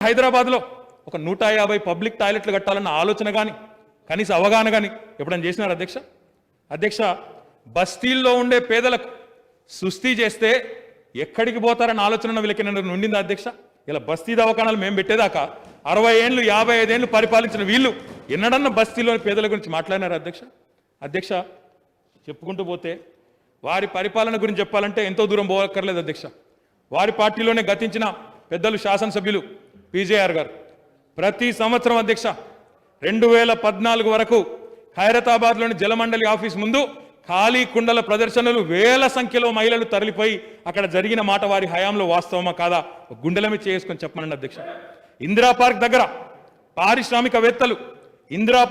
హైదరాబాద్లో ఒక 150 పబ్లిక్ టాయిలెట్లు కట్టాలన్న ఆలోచన కానీ కనీస అవగాహన కానీ ఎప్పుడైనా చేసినారు అధ్యక్ష బస్తీల్లో ఉండే పేదలకు సుస్థి చేస్తే ఎక్కడికి పోతారన్న ఆలోచన వీళ్ళకి ఉండిందా అధ్యక్ష? ఇలా బస్తీ దవాఖానాలు మేము పెట్టేదాకా 60 ఏళ్ళు 55 ఏళ్ళు పరిపాలించిన వీళ్ళు ఎన్నడన్నా బస్తీలోని పేదల గురించి మాట్లాడినారు అధ్యక్ష చెప్పుకుంటూ పోతే వారి పరిపాలన గురించి చెప్పాలంటే ఎంతో దూరం పోవక్కర్లేదు అధ్యక్ష. వారి పార్టీలోనే గతించిన పెద్దలు శాసనసభ్యులు పీజేఆర్ గారు ప్రతి సంవత్సరం అధ్యక్ష 2014 వరకు ఖైరతాబాద్లోని జలమండలి ఆఫీస్ ముందు ఖాళీ కుండల ప్రదర్శనలు వేల సంఖ్యలో మహిళలు తరలిపోయి అక్కడ జరిగిన మాట వారి హయాంలో వాస్తవమా కాదా గుండెలమి చేసుకొని చెప్పమనండి అధ్యక్ష. ఇందిరా పార్క్ దగ్గర పారిశ్రామికవేత్తలు ఇందిరా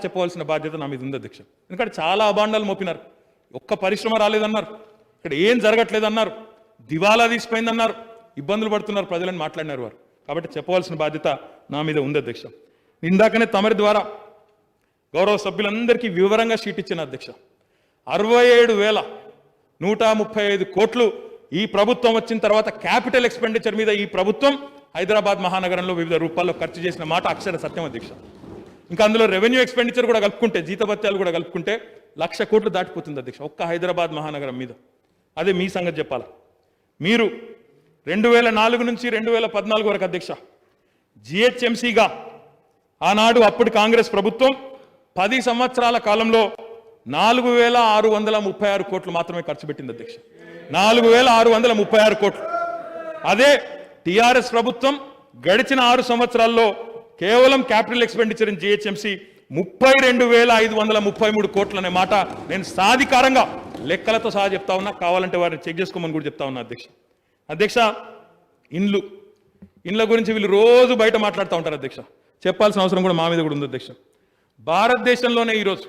చెప్పవలసిన బాధ్యత నా మీద ఉంది అధ్యక్ష. ఎందుకంటే చాలా అభాండాలు మోపినారు. ఒక్క పరిశ్రమ రాలేదన్నారు, ఇక్కడ ఏం జరగట్లేదన్నారు, దివాలా తీసిపోయిందన్నారు, ఇబ్బందులు పడుతున్నారు ప్రజలని మాట్లాడినారు వారు. కాబట్టి చెప్పవలసిన బాధ్యత నా మీద ఉంది అధ్యక్ష. ఇందాకనే తమరి ద్వారా గౌరవ సభ్యులందరికీ వివరంగా షీట్ ఇచ్చిన అధ్యక్ష. 67,135 కోట్లు ఈ ప్రభుత్వం వచ్చిన తర్వాత క్యాపిటల్ ఎక్స్పెండిచర్ మీద ఈ ప్రభుత్వం హైదరాబాద్ మహానగరంలో వివిధ రూపాల్లో ఖర్చు చేసిన మాట అక్షర సత్యం అధ్యక్ష. ఇంకా అందులో రెవెన్యూ ఎక్స్పెండిచర్ కూడా కలుపుకుంటే, జీతభత్యాలు కూడా కలుపుకుంటే 1,00,000 కోట్లు దాటిపోతుంది అధ్యక్ష ఒక్క హైదరాబాద్ మహానగరం మీద. అదే మీ సంగతి చెప్పాలా. మీరు 2004 నుంచి 2014 వరకు అధ్యక్ష జిహెచ్ఎంసీగా ఆనాడు అప్పుడు కాంగ్రెస్ ప్రభుత్వం 10 సంవత్సరాల కాలంలో 4,636 కోట్లు మాత్రమే ఖర్చు పెట్టింది అధ్యక్ష. 4,636 కోట్లు. అదే టిఆర్ఎస్ ప్రభుత్వం గడిచిన 6 సంవత్సరాల్లో కేవలం క్యాపిటల్ ఎక్స్పెండిచర్ ఇన్ జిహెచ్ఎంసీ 32,533 కోట్లు అనే మాట నేను సాధికారంగా లెక్కలతో సహా చెప్తా ఉన్నా. కావాలంటే వారిని చెక్ చేసుకోమని కూడా చెప్తా ఉన్నా అధ్యక్ష. ఇండ్ల గురించి వీళ్ళు రోజు బయట మాట్లాడుతూ ఉంటారు అధ్యక్ష. చెప్పాల్సిన అవసరం కూడా మా మీద కూడా ఉంది అధ్యక్ష. భారతదేశంలోనే ఈరోజు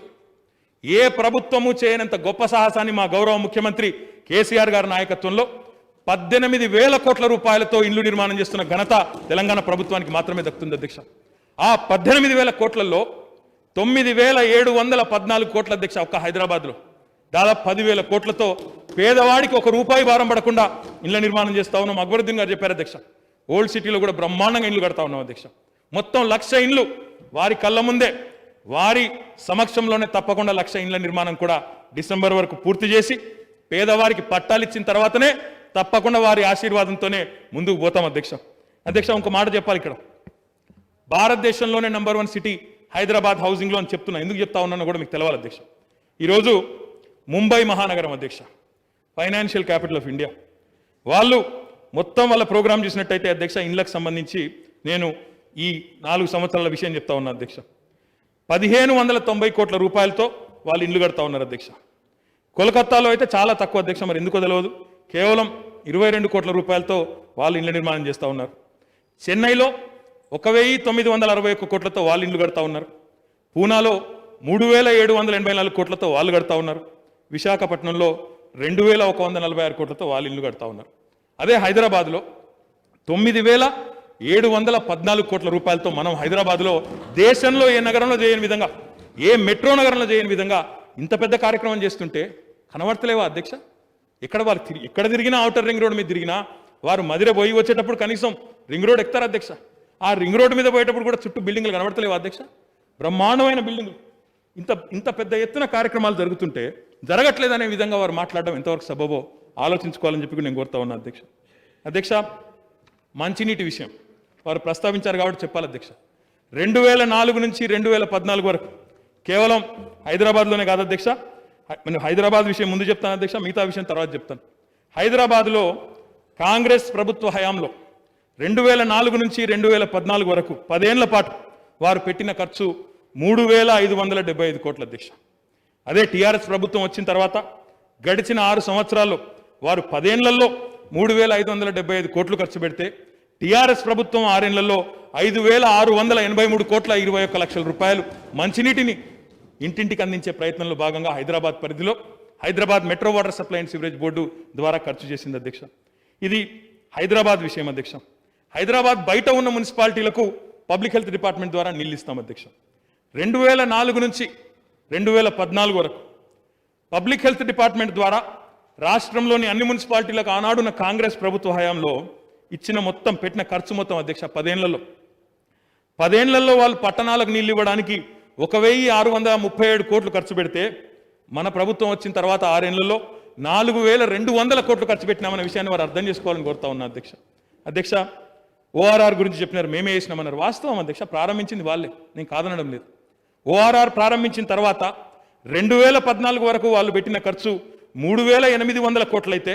ఏ ప్రభుత్వము చేయనంత గొప్ప సాహసాన్ని మా గౌరవ ముఖ్యమంత్రి కేసీఆర్ గారి నాయకత్వంలో 18,000 కోట్ల రూపాయలతో ఇల్లు నిర్మాణం చేస్తున్న ఘనత తెలంగాణ ప్రభుత్వానికి మాత్రమే దక్కుతుంది అధ్యక్ష. ఆ 18,000 కోట్లలో 9,714 కోట్ల అధ్యక్ష ఒక్క హైదరాబాద్లో. దాదాపు 10,000 కోట్లతో పేదవాడికి ₹1 భారం పడకుండా ఇళ్ల నిర్మాణం చేస్తా ఉన్నాం. అక్బరుద్దీన్ గారు చెప్పారు అధ్యక్ష. ఓల్డ్ సిటీలో కూడా బ్రహ్మాండంగా ఇల్లు కడతా ఉన్నాం అధ్యక్ష. మొత్తం 1,00,000 ఇండ్లు వారి కళ్ళ ముందే వారి సమక్షంలోనే తప్పకుండా 1,00,000 ఇండ్ల నిర్మాణం కూడా డిసెంబర్ వరకు పూర్తి చేసి పేదవారికి పట్టాలు ఇచ్చిన తర్వాతనే తప్పకుండా వారి ఆశీర్వాదంతోనే ముందుకు పోతాం అధ్యక్ష. ఇంకో మాట చెప్పాలి. ఇక్కడ భారతదేశంలోనే నంబర్ 1 సిటీ హైదరాబాద్ హౌసింగ్లో అని చెప్తున్నా. ఎందుకు చెప్తా ఉన్నానో కూడా మీకు తెలవాలి అధ్యక్ష. ఈరోజు ముంబై మహానగరం అధ్యక్ష, ఫైనాన్షియల్ క్యాపిటల్ ఆఫ్ ఇండియా, వాళ్ళు మొత్తం వాళ్ళ ప్రోగ్రామ్ చూసినట్టయితే అధ్యక్ష ఇండ్లకు సంబంధించి నేను ఈ 4 సంవత్సరాల విషయం చెప్తా ఉన్నా అధ్యక్ష. 1,590 కోట్ల రూపాయలతో వాళ్ళు ఇండ్లు కడతా ఉన్నారు అధ్యక్ష. కోల్కతాలో అయితే చాలా తక్కువ అధ్యక్ష, మరి ఎందుకో తెలియదు. కేవలం 22 కోట్ల రూపాయలతో వాళ్ళు ఇళ్ల నిర్మాణం చేస్తూ ఉన్నారు. చెన్నైలో 1961 కోట్లతో వాళ్ళు ఇల్లు కడతా ఉన్నారు. పూనాలో 3784 కోట్లతో వాళ్ళు కడతా ఉన్నారు. విశాఖపట్నంలో 2146 కోట్లతో వాళ్ళు ఇల్లు కడతా ఉన్నారు. అదే హైదరాబాద్లో 9714 కోట్ల రూపాయలతో మనం హైదరాబాద్లో దేశంలో ఏ నగరంలో చేయని విధంగా, ఏ మెట్రో నగరంలో చేయని విధంగా ఇంత పెద్ద కార్యక్రమం చేస్తుంటే కనబడతలేవా అధ్యక్ష? ఎక్కడ తిరిగినా ఔటర్ రింగ్ రోడ్ మీద తిరిగినా వారు మదిర పోయి వచ్చేటప్పుడు కనీసం రింగ్ రోడ్ ఎక్కుతారు అధ్యక్ష. ఆ రింగ్ రోడ్ మీద పోయేటప్పుడు కూడా చుట్టూ బిల్డింగ్లు కనబడతలేవా అధ్యక్ష? బ్రహ్మాండమైన బిల్డింగ్లు. ఇంత పెద్ద ఎత్తున కార్యక్రమాలు జరుగుతుంటే జరగట్లేదనే విధంగా వారు మాట్లాడడం ఎంతవరకు సబబో ఆలోచించుకోవాలని చెప్పి నేను కోరుతా ఉన్నా అధ్యక్ష. అధ్యక్ష, మంచినీటి విషయం వారు ప్రస్తావించారు కాబట్టి చెప్పాలి అధ్యక్ష. 2004 నుంచి 2014 వరకు కేవలం హైదరాబాద్లోనే కాదు అధ్యక్ష, నేను హైదరాబాద్ విషయం ముందు చెప్తాను అధ్యక్ష, మిగతా విషయం తర్వాత చెప్తాను. హైదరాబాద్లో కాంగ్రెస్ ప్రభుత్వ హయాంలో 2004 నుంచి 2014 వరకు 10 ఏళ్ల పాటు వారు పెట్టిన ఖర్చు 3575 కోట్ల అధ్యక్ష. అదే టీఆర్ఎస్ ప్రభుత్వం వచ్చిన తర్వాత గడిచిన 6 సంవత్సరాల్లో వారు 10 ఏళ్లలో 3575 కోట్లు ఖర్చు పెడితే టీఆర్ఎస్ ప్రభుత్వం 6 ఏళ్లలో 5683 కోట్ల 21 లక్షల రూపాయలు మంచినీటిని ఇంటింటికి అందించే ప్రయత్నంలో భాగంగా హైదరాబాద్ పరిధిలో Hyderabad metro water supply and sewerage board ద్వారా ఖర్చు చేసింది అధ్యక్ష. ఇది హైదరాబాద్ విషయం అధ్యక్ష. హైదరాబాద్ బయట ఉన్న మున్సిపాలిటీలకు పబ్లిక్ హెల్త్ డిపార్ట్మెంట్ ద్వారా నీళ్ళు ఇస్తాం అధ్యక్ష. 2004 నుంచి 2014 వరకు పబ్లిక్ హెల్త్ డిపార్ట్మెంట్ ద్వారా రాష్ట్రంలోని అన్ని మున్సిపాలిటీలకు ఆనాడున్న కాంగ్రెస్ ప్రభుత్వ హయాంలో ఇచ్చిన మొత్తం పెట్టిన ఖర్చు మొత్తం అధ్యక్ష 10 ఏళ్లలో వాళ్ళు పట్టణాలకు నీళ్ళు ఇవ్వడానికి 1637 కోట్లు ఖర్చు పెడితే మన ప్రభుత్వం వచ్చిన తర్వాత 6 ఏళ్లలో 4200 కోట్లు ఖర్చు పెట్టినామన్న విషయాన్ని వారు అర్థం చేసుకోవాలని కోరుతా ఉన్నా అధ్యక్ష. అధ్యక్ష, ఓఆర్ఆర్ గురించి చెప్పినారు, మేమే వేసినామన్నారు. వాస్తవం అధ్యక్ష, ప్రారంభించింది వాళ్ళే, నేను కాదనడం లేదు. ఓఆర్ఆర్ ప్రారంభించిన తర్వాత 2014 వరకు వాళ్ళు పెట్టిన ఖర్చు 3800 కోట్లయితే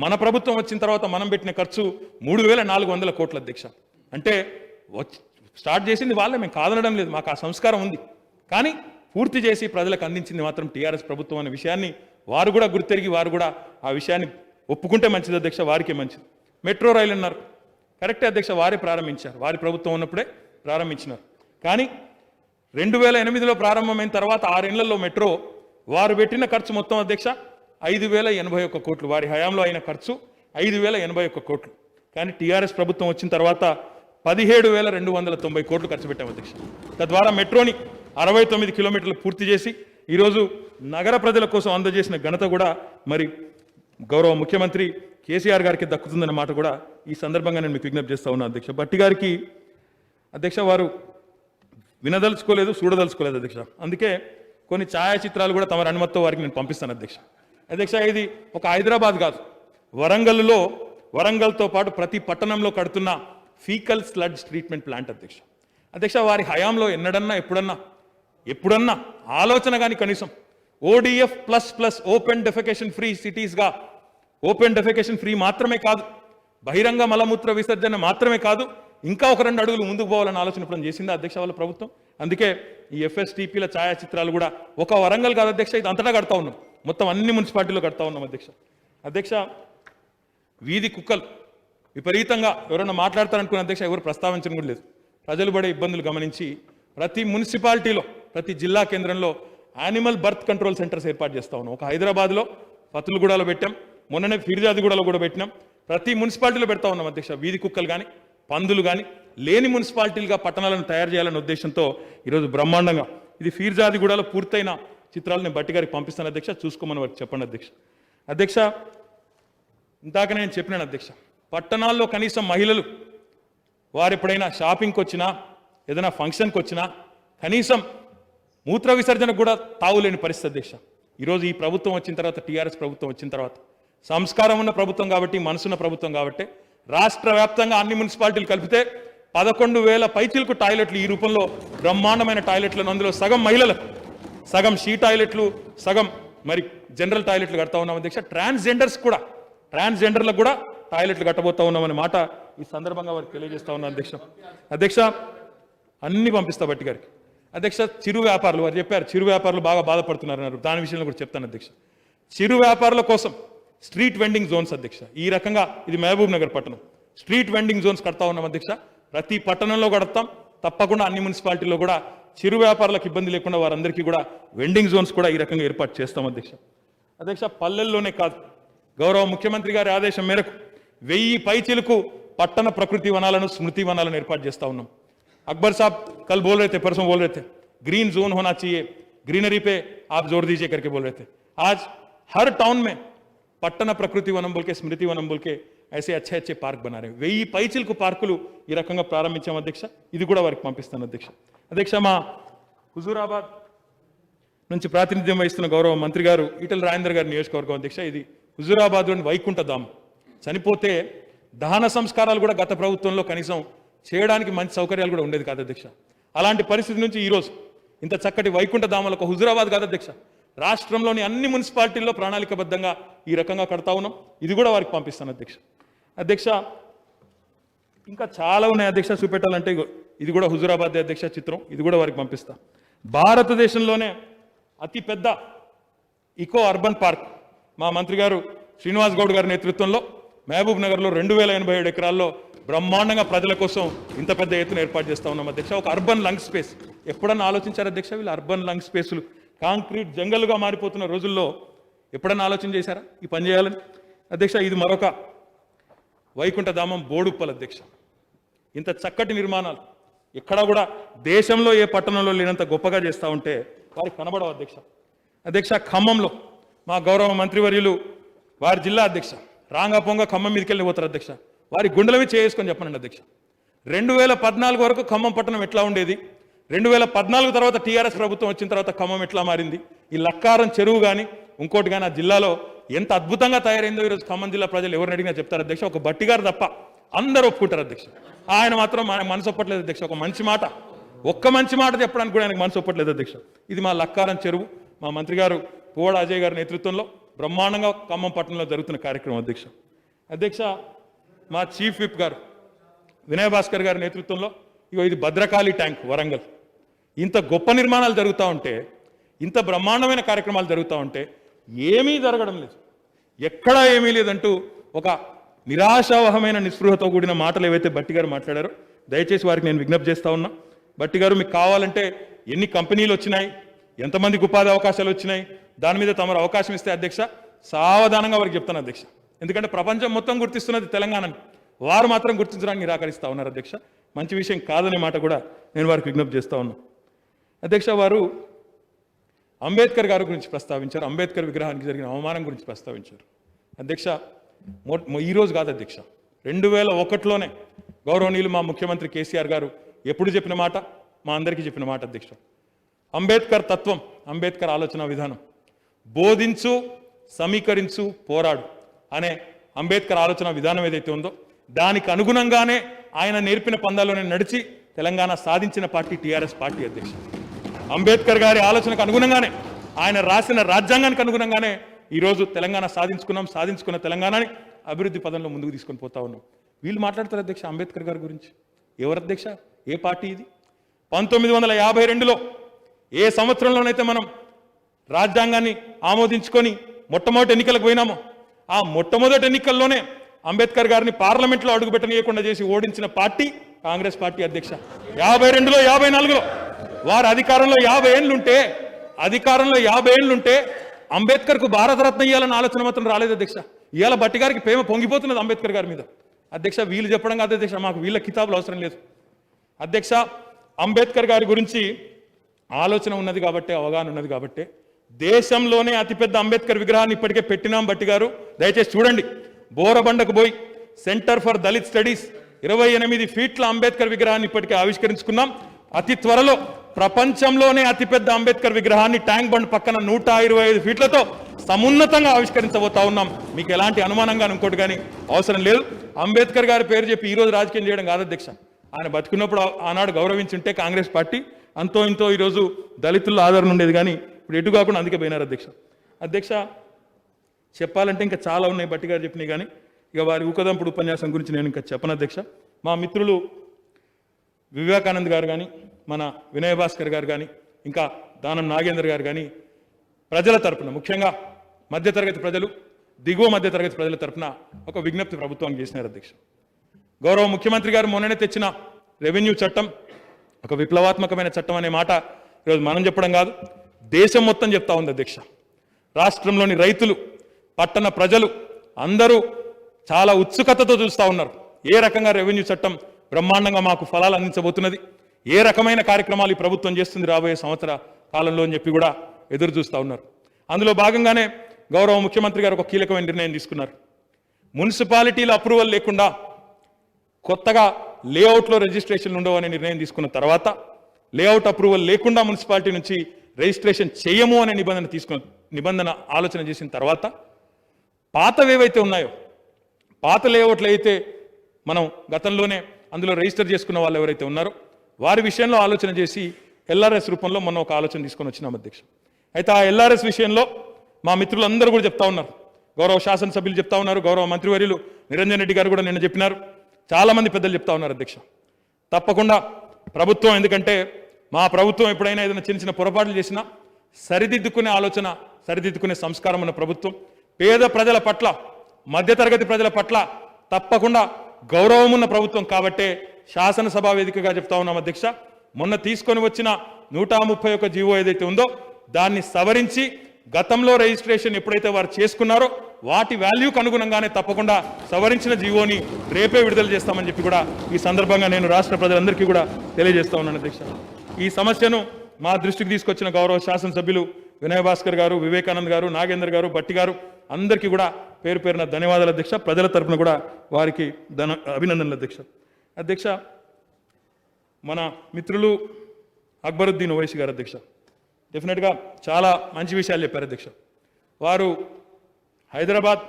మన ప్రభుత్వం వచ్చిన తర్వాత మనం పెట్టిన ఖర్చు 3400 కోట్ల అధ్యక్ష. అంటే స్టార్ట్ చేసింది వాళ్ళే, మేము కాదనడం లేదు, మాకు ఆ సంస్కారం ఉంది. కానీ పూర్తి చేసి ప్రజలకు అందించింది మాత్రం టీఆర్ఎస్ ప్రభుత్వం అనే విషయాన్ని వారు కూడా గుర్తెరిగి వారు కూడా ఆ విషయాన్ని ఒప్పుకుంటే మంచిది అధ్యక్ష, వారికే మంచిది. మెట్రో రైలు అన్నారు, కరెక్టే అధ్యక్ష, వారే ప్రారంభించారు, వారి ప్రభుత్వం ఉన్నప్పుడే ప్రారంభించినారు. కానీ 2008లో ప్రారంభమైన తర్వాత 6 ఏళ్లలో మెట్రో వారు పెట్టిన ఖర్చు మొత్తం అధ్యక్ష 5081 కోట్లు. వారి హయాంలో అయిన ఖర్చు 5081 కోట్లు. కానీ టీఆర్ఎస్ ప్రభుత్వం వచ్చిన తర్వాత 17,290 కోట్లు ఖర్చు పెట్టాం అధ్యక్ష. తద్వారా మెట్రోని 69 కిలోమీటర్లు పూర్తి చేసి ఈరోజు నగర ప్రజల కోసం అందజేసిన ఘనత కూడా మరి గౌరవ ముఖ్యమంత్రి కేసీఆర్ గారికి దక్కుతుందన్న మాట కూడా ఈ సందర్భంగా నేను మీకు విజ్ఞప్తి చేస్తా ఉన్నా అధ్యక్ష. భట్టి గారికి అధ్యక్ష వారు వినదలుచుకోలేదు, చూడదలుచుకోలేదు అధ్యక్ష. అందుకే కొన్ని ఛాయాచిత్రాలు కూడా తమ అనుమతితో వారికి నేను పంపిస్తాను అధ్యక్ష. అధ్యక్ష, ఇది ఒక హైదరాబాద్ కాదు, వరంగల్తో పాటు ప్రతి పట్టణంలో కడుతున్న ఫీకల్ స్లడ్జ్ ట్రీట్మెంట్ ప్లాంట్ అధ్యక్ష. అధ్యక్ష, వారి హయాంలో ఎప్పుడన్నా ఆలోచన కానీ కనీసం ODF plus open defecation free సిటీస్గా, ఓపెన్ డెఫెకేషన్ ఫ్రీ మాత్రమే కాదు, బహిరంగ మలమూత్ర విసర్జన మాత్రమే కాదు, ఇంకా ఒక 2 అడుగులు ముందుకు పోవాలని ఆలోచన ఇప్పుడు చేసిందా అధ్యక్ష వాళ్ళ ప్రభుత్వం? అందుకే ఈ ఎఫ్ఎస్టీపీల ఛాయాచిత్రాలు కూడా ఒక వరంగల్ కాదు అధ్యక్ష, ఇది అంతటా కడతా ఉన్నాం, మొత్తం అన్ని మున్సిపాలిటీలో కడతా ఉన్నాం అధ్యక్ష. అధ్యక్ష, వీధి కుక్కలు విపరీతంగా ఎవరైనా మాట్లాడతారనుకున్న అధ్యక్ష ఎవరు ప్రస్తావించడం కూడా లేదు. ప్రజలు పడే ఇబ్బందులు గమనించి ప్రతి మున్సిపాలిటీలో, ప్రతి జిల్లా కేంద్రంలో యానిమల్ బర్త్ కంట్రోల్ సెంటర్స్ ఏర్పాటు చేస్తా ఉన్నాం. ఒక హైదరాబాద్లో పతులగూడలో పెట్టాం, మొన్ననే ఫిర్యాదిగూడలో కూడా పెట్టినాం. ప్రతి మున్సిపాలిటీలో పెడతా ఉన్నాం అధ్యక్ష. వీధి కుక్కలు కానీ పందులు కానీ లేని మున్సిపాలిటీలుగా పట్టణాలను తయారు చేయాలనే ఉద్దేశంతో ఈరోజు బ్రహ్మాండంగా ఇది ఫిర్యాదిగూడలో పూర్తయిన చిత్రాలు నేను బట్టి గారికి పంపిస్తాను అధ్యక్ష, చూసుకోమని వారికి చెప్పండి అధ్యక్ష. అధ్యక్ష, ఇందాక నేను చెప్పినాను అధ్యక్ష, పట్టణాల్లో కనీసం మహిళలు వారు ఎప్పుడైనా షాపింగ్కి వచ్చినా ఏదైనా ఫంక్షన్కి వచ్చినా కనీసం మూత్ర విసర్జనకు కూడా తావులేని పరిస్థితి అధ్యక్ష. ఈరోజు ఈ ప్రభుత్వం వచ్చిన తర్వాత, టీఆర్ఎస్ ప్రభుత్వం వచ్చిన తర్వాత, సంస్కారం ఉన్న ప్రభుత్వం కాబట్టి, మనసున్న ప్రభుత్వం కాబట్టి రాష్ట్ర వ్యాప్తంగా అన్ని మున్సిపాలిటీలు కలిపితే 11,000 పైచిలకు టాయిలెట్లు ఈ రూపంలో బ్రహ్మాండమైన టాయిలెట్లను, అందులో సగం మహిళలకు, సగం షీ టాయిలెట్లు, సగం మరి జనరల్ టాయిలెట్లు కడతా ఉన్నాం అధ్యక్ష. ట్రాన్స్జెండర్లకు కూడా టాయిలెట్లు కట్టబోతా ఉన్నామనే మాట ఈ సందర్భంగా వారికి తెలియజేస్తా ఉన్నాను అధ్యక్ష. అధ్యక్ష, అన్ని పంపిస్తా బట్టి గారికి. అధ్యక్ష, చిరు వ్యాపారులు వారు చెప్పారు, చిరు వ్యాపారులు బాగా బాధపడుతున్నారన్నారు, దాని విషయంలో కూడా చెప్తాను అధ్యక్ష. చిరు వ్యాపారుల కోసం స్ట్రీట్ వెండింగ్ జోన్స్ అధ్యక్ష. ఈ రకంగా ఇది మహబూబ్ నగర్ పట్టణం, స్ట్రీట్ వెండింగ్ జోన్స్ కడతా ఉన్నాం అధ్యక్ష. ప్రతి పట్టణంలో కడతాం, తప్పకుండా అన్ని మున్సిపాలిటీల్లో కూడా చిరు వ్యాపారులకు ఇబ్బంది లేకుండా వారందరికీ కూడా వెండింగ్ జోన్స్ కూడా ఈ రకంగా ఏర్పాటు చేస్తాం అధ్యక్ష. అధ్యక్ష, పల్లెల్లోనే కాదు, గౌరవ ముఖ్యమంత్రి గారి ఆదేశం మేరకు 1000 పైచిలకు పట్టణ ప్రకృతి వనాలను, స్మృతి వనాలను ఏర్పాటు చేస్తా ఉన్నాం. अकबर साहब कल बोल रहे थे, परसों बोल रहे थे, ग्रीन जोन होना चाहिए, ग्रीनरी पे आप जोर दीजिए करके बोल रहे थे. आज हर टाउन में पट्टन प्रकृति वनम बोल के, स्मृति वनम बोल के ऐसे अच्छे अच्छे पार्क बना रहे हैं. 1000 పైచిలకు పార్కులు ఈ రకంగా ప్రారంభించాం అధ్యక్ష. ఇది కూడా వారికి పంపిస్తాను అధ్యక్ష. అధ్యక్ష, మా హుజూరాబాద్ నుంచి ప్రాతినిధ్యం వహిస్తున్న గౌరవ మంత్రి గారు ఈటెల రాజేందర్ గారి నియోజకవర్గం అధ్యక్ష. ఇది హుజూరాబాద్లోని వైకుంఠధామం. చనిపోతే దహన సంస్కారాలు కూడా గత ప్రభుత్వంలో కనీసం చేయడానికి మంచి సౌకర్యాలు కూడా ఉండేది కాదు అధ్యక్ష. అలాంటి పరిస్థితి నుంచి ఈరోజు ఇంత చక్కటి వైకుంఠధామాలకు హుజూరాబాద్ కాదు అధ్యక్ష, రాష్ట్రంలోని అన్ని మున్సిపాలిటీల్లో ప్రణాళికబద్ధంగా ఈ రకంగా కడతా ఉన్నాం. ఇది కూడా వారికి పంపిస్తాను అధ్యక్ష. అధ్యక్ష, ఇంకా చాలా ఉన్నాయి అధ్యక్ష, చూపెట్టాలంటే ఇది కూడా హుజూరాబాద్ అధ్యక్ష చిత్రం, ఇది కూడా వారికి పంపిస్తా. భారతదేశంలోనే అతిపెద్ద ఇకో అర్బన్ పార్క్ మా మంత్రి గారు శ్రీనివాస్ గౌడ్ గారి నేతృత్వంలో మహబూబ్ నగర్లో 2087 ఎకరాల్లో బ్రహ్మాండంగా ప్రజల కోసం ఇంత పెద్ద ఎత్తున ఏర్పాటు చేస్తా ఉన్నాం అధ్యక్ష. ఒక అర్బన్ లంగ్ స్పేస్ ఎప్పుడన్నా ఆలోచించారు అధ్యక్ష? వీళ్ళు అర్బన్ లంగ్ స్పేసులు కాంక్రీట్ జంగల్గా మారిపోతున్న రోజుల్లో ఎప్పుడన్నా ఆలోచన చేశారా ఈ పని చేయాలని? అధ్యక్ష, ఇది మరొక వైకుంఠధామం బోడుప్పల్ అధ్యక్ష. ఇంత చక్కటి నిర్మాణాలు ఎక్కడా కూడా దేశంలో ఏ పట్టణంలో లేనంత గొప్పగా చేస్తూ ఉంటే వారికి కనబడవు అధ్యక్ష. అధ్యక్ష, ఖమ్మంలో మా గౌరవ మంత్రివర్యులు వారి జిల్లా అధ్యక్ష రాంగా పొంగ ఖమ్మం మీదకి వెళ్ళి పోతారు అధ్యక్ష. వారి గుండెల మీద చేసుకొని చెప్పనండి అధ్యక్ష. 2014 వరకు ఖమ్మం పట్టణం ఎట్లా ఉండేది, 2014 తర్వాత టీఆర్ఎస్ ప్రభుత్వం వచ్చిన తర్వాత ఖమ్మం ఎట్లా మారింది, ఈ లక్కారం చెరువు కానీ ఇంకోటి కానీ ఆ జిల్లాలో ఎంత అద్భుతంగా తయారైందో ఈరోజు ఖమ్మం జిల్లా ప్రజలు ఎవరిని అడిగినా చెప్తారు అధ్యక్ష. ఒక బట్టి గారు తప్ప అందరూ ఒప్పుకుంటారు అధ్యక్ష. ఆయన మాత్రం మనసు ఒప్పట్లేదు అధ్యక్ష. ఒక మంచి మాట, ఒక్క మంచి మాట చెప్పడానికి కూడా ఆయనకు మనసు ఒప్పట్లేదు అధ్యక్ష. ఇది మా లక్కారం చెరువు మా మంత్రి గారు పువ్వాడ అజయ్ గారి నేతృత్వంలో బ్రహ్మాండంగా ఖమ్మం పట్టణంలో జరుగుతున్న కార్యక్రమం అధ్యక్ష. అధ్యక్ష, మా చీఫ్ విప్ గారు వినయ్ భాస్కర్ గారి నేతృత్వంలో ఇది భద్రకాళి ట్యాంక్ వరంగల్. ఇంత గొప్ప నిర్మాణాలు జరుగుతూ ఉంటే, ఇంత బ్రహ్మాండమైన కార్యక్రమాలు జరుగుతూ ఉంటే ఏమీ జరగడం లేదు, ఎక్కడా ఏమీ లేదంటూ ఒక నిరాశావహమైన నిస్పృహతో కూడిన మాటలు ఏవైతే బట్టి గారు మాట్లాడారో దయచేసి వారికి నేను విజ్ఞప్తి చేస్తా ఉన్నా. బట్టి గారు, మీకు కావాలంటే ఎన్ని కంపెనీలు వచ్చినాయి, ఎంతమందికి ఉపాధి అవకాశాలు వచ్చినాయి, దాని మీద తమరు అవకాశం ఇస్తే అధ్యక్ష సావధానంగా వారికి చెప్తాను అధ్యక్ష. ఎందుకంటే ప్రపంచం మొత్తం గుర్తిస్తున్నది తెలంగాణని, వారు మాత్రం గుర్తించడానికి నిరాకరిస్తూ ఉన్నారు అధ్యక్ష. మంచి విషయం కాదనే మాట కూడా నేను వారికి విజ్ఞప్తి చేస్తూ ఉన్నాను అధ్యక్ష. వారు అంబేద్కర్ గారి గురించి ప్రస్తావించారు, అంబేద్కర్ విగ్రహానికి జరిగిన అవమానం గురించి ప్రస్తావించారు అధ్యక్ష. ఈరోజు కాదు అధ్యక్ష, 2001లోనే గౌరవనీయులు మా ముఖ్యమంత్రి కేసీఆర్ గారు ఎప్పుడు చెప్పిన మాట, మా అందరికీ చెప్పిన మాట అధ్యక్ష. అంబేద్కర్ తత్వం, అంబేద్కర్ ఆలోచన విధానం, బోధించు, సమీకరించు, పోరాడు అనే అంబేద్కర్ ఆలోచన విధానం ఏదైతే ఉందో దానికి అనుగుణంగానే ఆయన నేర్పిన పందాల్లోనే నడిచి తెలంగాణ సాధించిన పార్టీ టీఆర్ఎస్ పార్టీ అధ్యక్ష. అంబేద్కర్ గారి ఆలోచనకు అనుగుణంగానే, ఆయన రాసిన రాజ్యాంగానికి అనుగుణంగానే ఈరోజు తెలంగాణ సాధించుకున్న తెలంగాణని అభివృద్ధి పదంలో ముందుకు తీసుకొని పోతా ఉన్నాం. వీళ్ళు మాట్లాడతారు అధ్యక్ష అంబేద్కర్ గారి గురించి. ఎవరు అధ్యక్ష, ఏ పార్టీ ఇది? 1952లో ఏ సంవత్సరంలోనైతే మనం రాజ్యాంగాన్ని ఆమోదించుకొని మొట్టమొదటి ఎన్నికలకు పోయినామో ఆ మొట్టమొదటి ఎన్నికల్లోనే అంబేద్కర్ గారిని పార్లమెంట్లో అడుగుపెట్టనీయకుండా చేసి ఓడించిన పార్టీ కాంగ్రెస్ పార్టీ అధ్యక్ష. 52లో 54లో వారు అధికారంలో 50 ఏళ్ళుంటే అంబేద్కర్కు భారతరత్న ఇవ్వాలన్న ఆలోచన మాత్రం రాలేదు అధ్యక్ష. ఇవాళ బట్టి గారికి ప్రేమ పొంగిపోతున్నది అంబేద్కర్ గారి మీద అధ్యక్ష. వీళ్ళు చెప్పడం కాదు అధ్యక్ష, మాకు వీళ్ళ కితాబులు అవసరం లేదు అధ్యక్ష. అంబేద్కర్ గారి గురించి ఆలోచన ఉన్నది కాబట్టి, అవగాహన ఉన్నది కాబట్టి దేశంలోనే అతిపెద్ద అంబేద్కర్ విగ్రహాన్ని ఇప్పటికే పెట్టినాం. బట్టి గారు దయచేసి చూడండి, బోరబండకు పోయి సెంటర్ ఫర్ దళిత్ స్టడీస్ 28 ఫీట్ల అంబేద్కర్ విగ్రహాన్ని ఇప్పటికే ఆవిష్కరించుకున్నాం. అతి త్వరలో ప్రపంచంలోనే అతిపెద్ద అంబేద్కర్ విగ్రహాన్ని ట్యాంక్ బండ్ పక్కన 125 ఫీట్లతో సమున్నతంగా ఆవిష్కరించబోతా ఉన్నాం. మీకు ఎలాంటి అనుమానంగా ఇంకోటి కానీ అవసరం లేదు. అంబేద్కర్ గారి పేరు చెప్పి ఈరోజు రాజకీయం చేయడం కాదు అధ్యక్ష. ఆయన బతుకున్నప్పుడు ఆనాడు గౌరవించుంటే కాంగ్రెస్ పార్టీ అంతో ఇంతో ఈరోజు దళితుల్లో ఆదరణ ఉండేది, కానీ ఇప్పుడు ఎటు కాకుండా అందుకే పోయినారు అధ్యక్ష. అధ్యక్ష, చెప్పాలంటే ఇంకా చాలా ఉన్నాయి బట్టి గారు చెప్పినాయి, కానీ ఇక వారి ఊకదంపుడు ఉపన్యాసం గురించి నేను ఇంకా చెప్పను అధ్యక్ష. మా మిత్రులు వివేకానంద్ గారు కానీ, మన వినయ్ భాస్కర్ గారు కానీ, ఇంకా దానం నాగేంద్ర గారు కానీ ప్రజల తరపున, ముఖ్యంగా మధ్యతరగతి ప్రజలు, దిగువ మధ్యతరగతి ప్రజల తరపున ఒక విజ్ఞప్తి ప్రభుత్వానికి చేసినారు అధ్యక్ష. గౌరవ ముఖ్యమంత్రి గారు మొన్ననే తెచ్చిన రెవెన్యూ చట్టం ఒక విప్లవాత్మకమైన చట్టం అనే మాట ఈరోజు మనం చెప్పడం కాదు, దేశం మొత్తం చెప్తా ఉంది అధ్యక్ష. రాష్ట్రంలోని రైతులు, పట్టణ ప్రజలు అందరూ చాలా ఉత్సుకతతో చూస్తూ ఉన్నారు. ఏ రకంగా రెవెన్యూ చట్టం బ్రహ్మాండంగా మాకు ఫలాలు అందించబోతున్నది, ఏ రకమైన కార్యక్రమాలు ఈ ప్రభుత్వం చేస్తుంది రాబోయే సంవత్సర కాలంలో అని చెప్పి కూడా ఎదురు చూస్తూ ఉన్నారు. అందులో భాగంగానే గౌరవ ముఖ్యమంత్రి గారు ఒక కీలకమైన నిర్ణయం తీసుకున్నారు. మున్సిపాలిటీల అప్రూవల్ లేకుండా కొత్తగా లేఅవుట్లో రిజిస్ట్రేషన్లు ఉండవు అనే నిర్ణయం తీసుకున్న తర్వాత, లేఅవుట్ అప్రూవల్ లేకుండా మున్సిపాలిటీ నుంచి రిజిస్ట్రేషన్ చేయము అనే నిబంధన ఆలోచన చేసిన తర్వాత, పాతవేవైతే ఉన్నాయో, పాత లేఅవుట్లు అయితే మనం గతంలోనే అందులో రిజిస్టర్ చేసుకున్న వాళ్ళు ఎవరైతే ఉన్నారో వారి విషయంలో ఆలోచన చేసి ఎల్ఆర్ఎస్ రూపంలో మనం ఒక ఆలోచన తీసుకొని వచ్చినాం అధ్యక్ష. అయితే ఆ ఎల్ఆర్ఎస్ విషయంలో మా మిత్రులందరూ కూడా చెప్తా ఉన్నారు, గౌరవ శాసనసభ్యులు చెప్తా ఉన్నారు, గౌరవ మంత్రివర్యులు నిరంజన్ రెడ్డి గారు కూడా నిన్న చెప్పినారు, చాలా మంది పెద్దలు చెప్తా ఉన్నారు అధ్యక్ష. తప్పకుండా ప్రభుత్వం, ఎందుకంటే మా ప్రభుత్వం ఎప్పుడైనా ఏదైనా చిన్న చిన్న పొరపాట్లు చేసినా సరిదిద్దుకునే ఆలోచన, సరిదిద్దుకునే సంస్కారం ఉన్న ప్రభుత్వం, పేద ప్రజల పట్ల, మధ్యతరగతి ప్రజల పట్ల తప్పకుండా గౌరవం ఉన్న ప్రభుత్వం కాబట్టే శాసనసభ వేదికగా చెప్తా ఉన్నాం అధ్యక్ష. మొన్న తీసుకొని వచ్చిన 131 జీవో ఏదైతే ఉందో దాన్ని సవరించి గతంలో రిజిస్ట్రేషన్ ఎప్పుడైతే వారు చేసుకున్నారో వాటి వాల్యూకి అనుగుణంగానే తప్పకుండా సవరించిన జీవోని రేపే విడుదల చేస్తామని చెప్పి కూడా ఈ సందర్భంగా నేను రాష్ట్ర ప్రజలందరికీ కూడా తెలియజేస్తా ఉన్నాను అధ్యక్ష. ఈ సమస్యను మా దృష్టికి తీసుకొచ్చిన గౌరవ శాసనసభ్యులు వినయ్ భాస్కర్ గారు, వివేకానంద్ గారు, నాగేందర్ గారు, బట్టి గారు అందరికీ కూడా పేరు పేరున ధన్యవాదాలు అధ్యక్ష. ప్రజల తరపున కూడా వారికి అభినందనలు అధ్యక్ష. అధ్యక్ష, మన మిత్రులు అక్బరుద్దీన్ ఓవైసీ గారు అధ్యక్ష డెఫినెట్గా చాలా మంచి విషయాలు చెప్పారు అధ్యక్ష. వారు హైదరాబాద్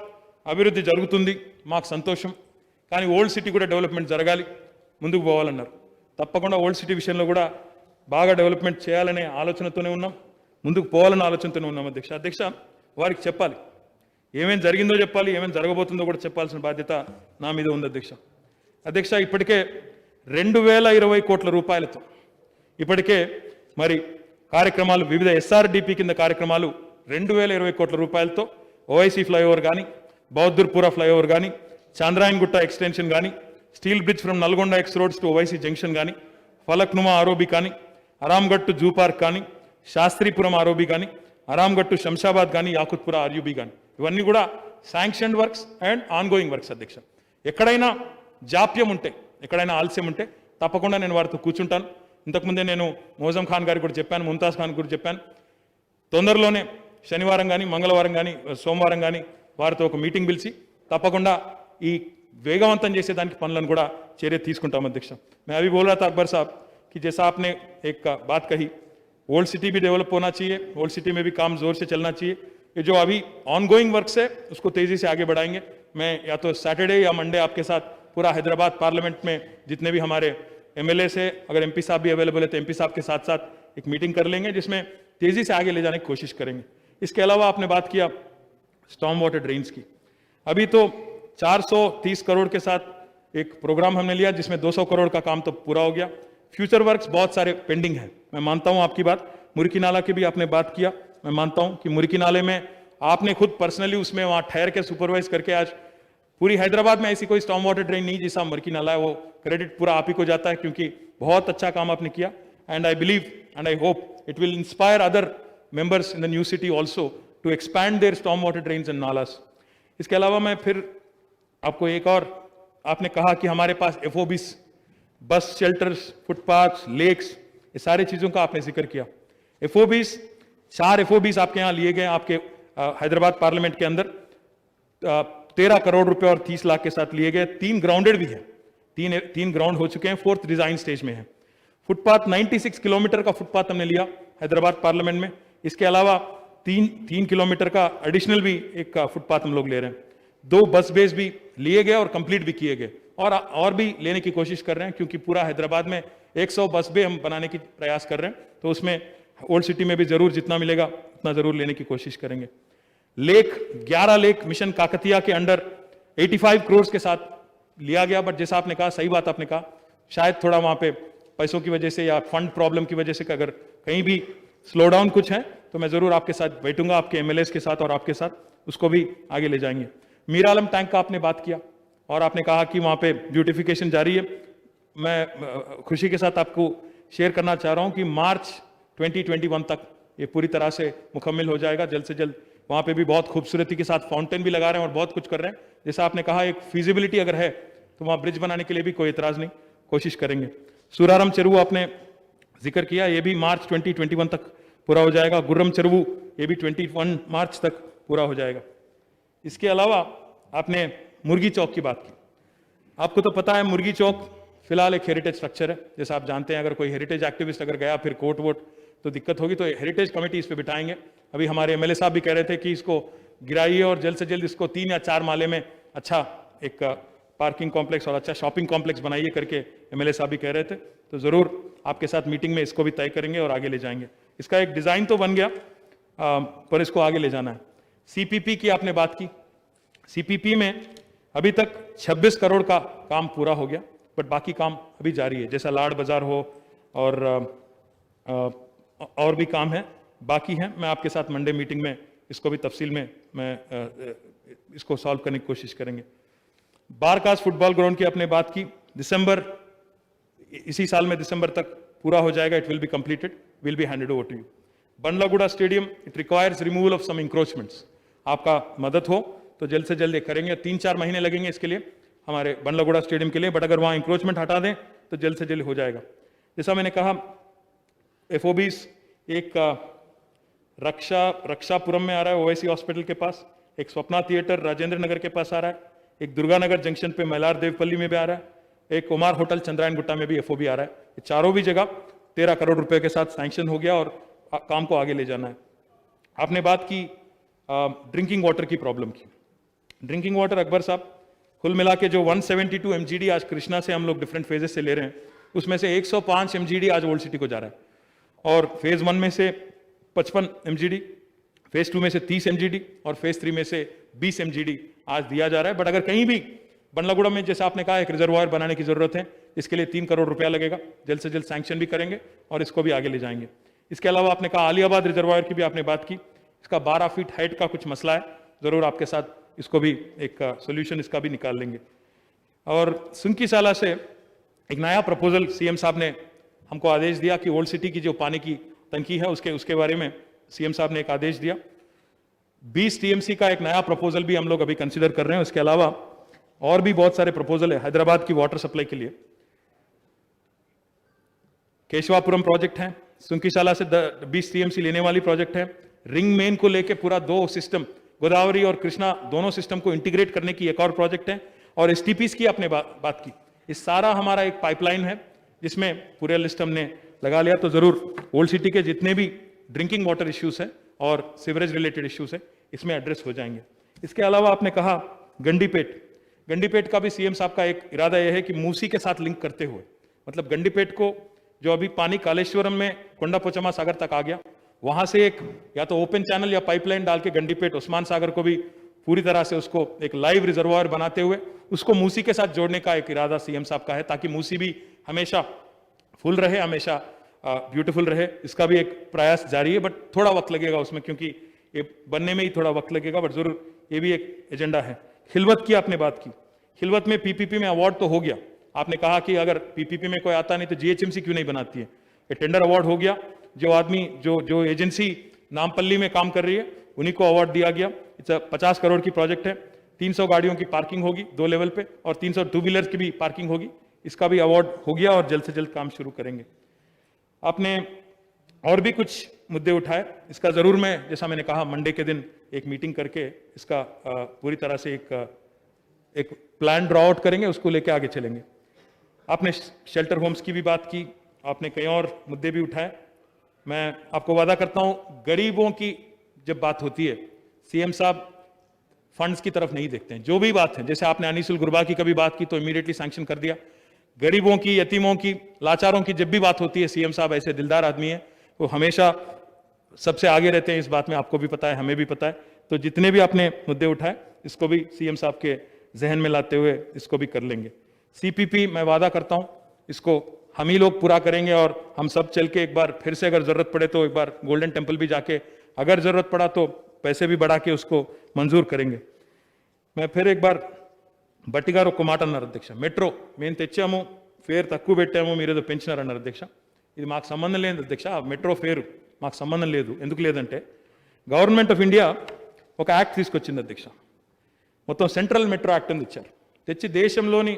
అభివృద్ధి జరుగుతుంది, మాకు సంతోషం, కానీ ఓల్డ్ సిటీ కూడా డెవలప్మెంట్ జరగాలి, ముందుకు పోవాలన్నారు. తప్పకుండా ఓల్డ్ సిటీ విషయంలో కూడా బాగా డెవలప్మెంట్ చేయాలనే ఆలోచనతోనే ఉన్నాం, ముందుకు పోవాలనే ఆలోచనతోనే ఉన్నాం అధ్యక్ష. అధ్యక్ష, వారికి చెప్పాలి, ఏమేం జరిగిందో చెప్పాలి, ఏమేం జరగబోతుందో కూడా చెప్పాల్సిన బాధ్యత నా మీద ఉంది అధ్యక్ష. అధ్యక్ష, ఇప్పటికే 2020 కోట్ల రూపాయలతో ఇప్పటికే మరి కార్యక్రమాలు, వివిధ ఎస్ఆర్డిపి కింద కార్యక్రమాలు 2020 కోట్ల రూపాయలతో ఓఐసీ ఫ్లైఓవర్ కానీ, బౌద్ధర్పుర ఫ్లైఓవర్ కానీ, చాంద్రాయన్గుట్ట ఎక్స్టెన్షన్ కానీ, steel bridge from Nalgonda X roads to Owaisi junction కానీ, ఫలక్నుమా ఆరోబి కానీ, అరామ్గఢ్ టు జూ పార్క్ కానీ, శాస్త్రీపురం ఆరోబి కానీ, అరామ్గఢ్ టు శంషాబాద్ కానీ, యాకుత్పుర ఆర్యూబీ కానీ, ఇవన్నీ కూడా sanctioned works and ongoing works అధ్యక్ష. ఎక్కడైనా జాప్యం ఉంటే, ఎక్కడైనా ఆలస్యం ఉంటే తప్పకుండా నేను వారితో కూర్చుంటాను. ఇంతకుముందే నేను మోజం ఖాన్ గారికి కూడా చెప్పాను, ముంతాజ్ ఖాన్ కూడా చెప్పాను, తొందరలోనే శనివారం కానీ, మంగళవారం కానీ, సోమవారం కానీ వారితో ఒక మీటింగ్ పిలిచి తప్పకుండా ఈ వేగవంతం చేసేదానికి పనులను కూడా చర్య తీసుకుంటాం అధ్యక్ష. मैं अभी बोल रहा था अकबर साहब कि जैसा आपने एक बात कही, ओल्ड सिटी भी डेवलप होना चाहिए, ओल्ड सिटी में भी काम जोर से चलना चाहिए. ये जो अभी ऑनगोइंग वर्क्स है उसको तेजी से आगे बढ़ाएंगे. मैं या तो सैटरडे या मंडे आपके साथ पूरा हैदराबाद पार्लियामेंट में जितने भी हमारे एमएलए से, अगर एमपी साहब भी अवेलेबल है तो एमपी साहब के साथ साथ एक मीटिंग कर लेंगे जिसमें तेजी से आगे ले जाने की कोशिश करेंगे. इसके अलावा आपने बात किया स्टॉर्म वाटर ड्रेन्स की. अभी तो 430 करोड़ के साथ एक प्रोग्राम हमने लिया जिसमें 200 करोड़ का काम तो पूरा हो गया. फ्यूचर वर्क्स बहुत सारे पेंडिंग है. मैं मानता हूं आपकी बात. मुर्की नाला की भी आपने बात किया. मैं मानता हूं कि मुर्की नाले में आपने खुद पर्सनली उसमें वहां ठहर के सुपरवाइज करके, आज पूरी हैदराबाद में ऐसी कोई स्टॉर्म वाटर ड्रेन नहीं जैसा मुर्की नाला है, वो क्रेडिट पूरा आप ही को जाता है क्योंकि बहुत अच्छा काम आपने किया. And I believe and I hope it will inspire other members in the new city also to expand their storm water drains and nalas. इसके अलावा मैं फिर आपको एक और, आपने कहा कि हमारे पास एफओबीस, बस शेल्टर्स, फुटपाथ, लेक्स, ये सारी चीजों का आपने जिक्र किया. एफओबीस, 4 एफओबीस आपके यहाँ लिए गए, आपके हैदराबाद पार्लियामेंट के अंदर 13 करोड़ रुपए और 30 लाख के साथ लिए गए. 3 ग्राउंडेड भी है, 3 ग्राउंड हो चुके हैं, 4th डिजाइन स्टेज में है. फुटपाथ 96 किलोमीटर का फुटपाथ हमने लिया हैदराबाद पार्लियामेंट में. इसके अलावा 3 किलोमीटर का एडिशनल भी एक फुटपाथ हम लोग ले रहे हैं. 2 बस बेस भी लिए गए और कंप्लीट भी किए गए, और भी लेने की कोशिश कर रहे हैं क्योंकि पूरा हैदराबाद में 100 बस बे हम बनाने की प्रयास कर रहे हैं. तो उसमें ओल्ड सिटी में भी जरूर जितना मिलेगा उतना जरूर लेने की कोशिश करेंगे. लेक 11 लेक मिशन काकतिया के अंडर 85 करोड़ के साथ लिया गया. बट जैसा आपने कहा, सही बात आपने कहा, शायद थोड़ा वहां पे पैसों की वजह से या फंड प्रॉब्लम की वजह से अगर कहीं भी स्लो डाउन कुछ है तो तो मैं ज़रूर आपके साथ बैठूंगा, आपके एमएलएस के साथ और आपके साथ, उसको भी आगे ले जाएंगे। मीर आलम टैंक का आपने बात किया और आपने कहा कि वहाँ पे ब्यूटिफिकेशन जारी है। मैं खुशी के साथ आपको शेयर करना चाह रहा हूँ कि मार्च 2021 तक ये पूरी तरह से मुकम्मल हो जाएगा, जल्द से जल्द। वहाँ पे भी बहुत खूबसूरती के साथ फाउंटेन भी लगा रहे हैं और बहुत कुछ कर रहे हैं। जैसा आपने कहा, एक फिजिबिलिटी अगर है तो वहाँ ब्रिज बनाने के लिए भी कोई एतराज़ नहीं, कोशिश करेंगे। सूराराम चेरुवू आपने जिक्र किया, ये भी मार्च 2021 तक पूरा हो जाएगा। गुर्रम चेरुवू ये भी 21 मार्च तक पूरा हो जाएगा। इसके अलावा आपने मुर्गी चौक की बात की। आपको तो पता है मुर्गी चौक फिलहाल एक हेरिटेज स्ट्रक्चर है, जैसा आप जानते हैं। अगर कोई हेरिटेज एक्टिविस्ट अगर गया फिर कोर्ट वोट तो दिक्कत होगी, तो हेरिटेज कमेटी इस पे बिठाएंगे। अभी हमारे एमएलए साहब भी कह रहे थे कि इसको गिराइए और जल्द से जल्द इसको 3 या 4 माले में अच्छा एक पार्किंग कॉम्प्लेक्स और अच्छा शॉपिंग कॉम्प्लेक्स बनाइए करके एमएलए साहब भी कह रहे थे। तो जरूर आपके साथ मीटिंग में इसको भी तय करेंगे और आगे ले जाएंगे। इसका एक डिजाइन तो बन गया, पर इसको आगे ले जाना है। सीपीपी की आपने बात की। सीपीपी में अभी तक 26 करोड़ का काम पूरा हो गया, बट बाकी काम अभी जारी है। जैसा लाड बाजार हो और भी काम है, बाकी है। मैं आपके साथ मंडे मीटिंग में इसको भी तफसील में इसको सॉल्व करने की कोशिश करेंगे। बारकास फुटबॉल ग्राउंड की आपने बात की। इसी साल में दिसंबर तक पूरा हो जाएगा। It will be completed, will be handed over to you. Bandlaguda stadium, it requires removal of some encroachments. आपका मदद हो तो जल्द से जल्द करेंगे। 3-4 महीने लगेंगे इसके लिए हमारे बंडलागुड़ा स्टेडियम के लिए, बट अगर वहाँ इंक्रोचमेंट हटा दें तो जल्द से जल्द हो जाएगा। जैसा मैंने कहा, एफओबीस एक रक्षापुरम में आ रहा है, ओवैसी हॉस्पिटल के पास। एक स्वप्ना थिएटर राजेंद्र नगर के पास आ रहा है। एक दुर्गानगर जंक्शन पे मैलार देवपल्ली में भी आ रहा है। एक कुमार होटल चंद्रायन गुट्टा में भी एफओबी आ रहा है। ये चारों भी जगह 13 करोड़ रुपए के साथ सैंक्शन हो गया और काम को आगे ले जाना है। आपने बात की ड्रिंकिंग वाटर की प्रॉब्लम की। ड्रिंकिंग वाटर अकबर साहब, कुल मिला के जो 172 एमजीडी आज कृष्णा से हम लोग डिफरेंट फेजेस से ले रहे हैं, उसमें से 105 एमजीडी आज ओल्ड सिटी को जा रहा है। और फेज 1 में से 55 एमजीडी, फेज 2 में से 30 एमजीडी और फेज 3 में से 20 एमजीडी आज दिया जा रहा है। बट अगर कहीं भी बंडलागुड़ा में, जैसा आपने कहा, एक रिजर्वायर बनाने की जरूरत है, इसके लिए 3 करोड़ रुपया लगेगा। जल्द से जल्द सैंक्शन भी करेंगे और इसको भी आगे ले जाएंगे। इसके अलावा आपने कहा आलियाबाद रिजर्वायर की भी आपने बात की। इसका 12 फीट हाइट का कुछ मसला है, जरूर आपके साथ इसको भी एक सोल्यूशन इसका भी निकाल लेंगे। और सुंकीसाला से एक नया प्रपोजल सीएम साहब ने हमको आदेश दिया कि ओल्ड सिटी की जो पानी की टंकी है उसके बारे में सीएम साहब ने एक आदेश दिया। 20 टीएमसी का एक नया प्रपोजल भी हम लोग अभी कंसीडर कर रहे हैं। उसके अलावा और भी बहुत सारे प्रपोजल है हैदराबाद की वाटर सप्लाई के लिए। केशवापुरम प्रोजेक्ट है, सुंकीशाला से 20 टीएमसी लेने वाली प्रोजेक्ट है। रिंग मेन को लेके पूरा 2 सिस्टम, गोदावरी और कृष्णा दोनों सिस्टम को इंटीग्रेट करने की एक और प्रोजेक्ट है। और एसटीपीस की आपने बात की। इस सारा हमारा एक पाइपलाइन है जिसमें पूरे लिस्ट हमने लगा लिया। तो जरूर ओल्ड सिटी के जितने भी ड्रिंकिंग वाटर इश्यूज है और सीवरेज रिलेटेड इश्यूज है, इसमें एड्रेस हो जाएंगे। इसके अलावा आपने कहा गंडीपेट का भी सीएम साहब का एक इरादा यह है कि मूसी के साथ लिंक करते हुए, मतलब गंडीपेट को जो अभी पानी कालेश्वरम में कोंडापोचमा सागर तक आ गया, वहां से एक या तो ओपन चैनल या पाइपलाइन डाल के गंडीपेट उस्मान सागर को भी पूरी तरह से उसको एक लाइव रिजर्वायर बनाते हुए उसको मूसी के साथ जोड़ने का एक इरादा सीएम साहब का है, ताकि मूसी भी हमेशा फुल रहे, हमेशा ब्यूटीफुल रहे। इसका भी एक प्रयास जारी है, बट थोड़ा वक्त लगेगा उसमें, क्योंकि ये बनने में ही थोड़ा वक्त लगेगा, बट जरूर ये भी एक एजेंडा है। खिलवत की आपने बात की। खिलवत में पीपीपी में अवार्ड तो हो गया। आपने कहा कि अगर पीपीपी में कोई आता नहीं तो जीएचएमसी क्यों नहीं बनाती है। ये टेंडर अवार्ड हो गया। जो आदमी जो एजेंसी नामपल्ली में काम कर रही है उन्हीं को अवार्ड दिया गया। 50 करोड़ की प्रोजेक्ट है। 300 गाड़ियों की पार्किंग होगी 2 लेवल पे और 300 टू व्हीलर्स की भी पार्किंग होगी। इसका भी अवार्ड हो गया और जल्द से जल्द काम शुरू करेंगे। आपने और भी कुछ मुद्दे उठाए, इसका जरूर मैं, जैसा मैंने कहा, मंडे के दिन एक मीटिंग करके इसका पूरी तरह से एक प्लान ड्रॉ आउट करेंगे, उसको लेके आगे चलेंगे। आपने शेल्टर होम्स की भी बात की, आपने कई और मुद्दे भी उठाए। मैं आपको वादा करता हूं, गरीबों की जब बात होती है सीएम साहब फंड्स की तरफ नहीं देखते हैं। जो भी बात है, जैसे आपने अनीसुल गुरबा की कभी बात की तो इमीडिएटली सैंक्शन कर दिया। गरीबों की, यतीमों की, लाचारों की जब भी बात होती है, सीएम साहब ऐसे दिलदार आदमी है, वो हमेशा सबसे आगे रहते हैं। इस बात में आपको भी पता है, हमें भी पता है। तो जितने भी आपने मुद्दे उठाए, इसको भी सीएम साहब के जहन में लाते हुए इसको भी कर लेंगे। सीपीपी मैं वादा करता हूं इसको हम ही लोग पूरा करेंगे और हम सब चल के एक बार फिर से अगर जरूरत पड़े तो एक बार गोल्डन टेम्पल भी जाके अगर ज़रूरत पड़ा तो पैसे भी बढ़ा के उसको मंजूर करेंगे। मैं फिर एक बार బట్టి గారు ఒక్క మాట అన్నారు అధ్యక్ష, మెట్రో మేము తెచ్చాము, ఫేర్ తక్కువ పెట్టాము, మీరేదో పెంచినారన్నారు అధ్యక్ష. ఇది మాకు సంబంధం లేదు అధ్యక్ష, ఆ మెట్రో ఫేరు మాకు సంబంధం లేదు. ఎందుకు లేదంటే గవర్నమెంట్ ఆఫ్ ఇండియా ఒక యాక్ట్ తీసుకొచ్చింది అధ్యక్ష, మొత్తం సెంట్రల్ మెట్రో యాక్ట్ అని తెచ్చారు. తెచ్చి దేశంలోని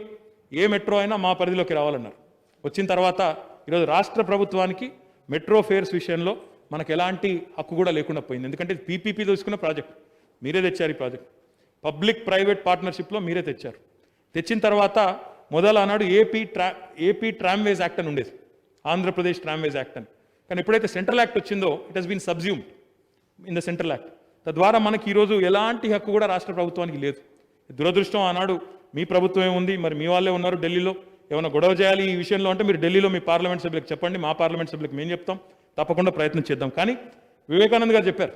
ఏ మెట్రో అయినా మా పరిధిలోకి రావాలన్నారు. వచ్చిన తర్వాత ఈరోజు రాష్ట్ర ప్రభుత్వానికి మెట్రో ఫేర్స్ విషయంలో మనకు ఎలాంటి హక్కు కూడా లేకుండా పోయింది. ఎందుకంటే పీపీపీ తీసుకున్న ప్రాజెక్ట్, మీరే తెచ్చారు ఈ ప్రాజెక్ట్, పబ్లిక్ ప్రైవేట్ పార్ట్నర్షిప్లో మీరే తెచ్చారు. తెచ్చిన తర్వాత మొదలు అన్నాడు ఏపీ ట్రామ్వేజ్ యాక్ట్ అని ఉండేది, ఆంధ్రప్రదేశ్ ట్రామ్వేజ్ యాక్ట్ అని. కానీ ఎప్పుడైతే సెంట్రల్ యాక్ట్ వచ్చిందో it has been subsumed in the central act. తద్వారా మనకి ఈరోజు ఎలాంటి హక్కు కూడా రాష్ట్ర ప్రభుత్వానికి లేదు. దురదృష్టం, ఆనాడు మీ ప్రభుత్వమే ఉంది, మరి మీ వాళ్ళే ఉన్నారు ఢిల్లీలో, ఏమైనా గొడవ చేయాలి ఈ విషయంలో అంటే మీరు ఢిల్లీలో మీ పార్లమెంట్ సభ్యులకు చెప్పండి, మా పార్లమెంట్ సభ్యులకు మేము చెప్తాం, తప్పకుండా ప్రయత్నం చేద్దాం. కానీ వివేకానంద్ గారు చెప్పారు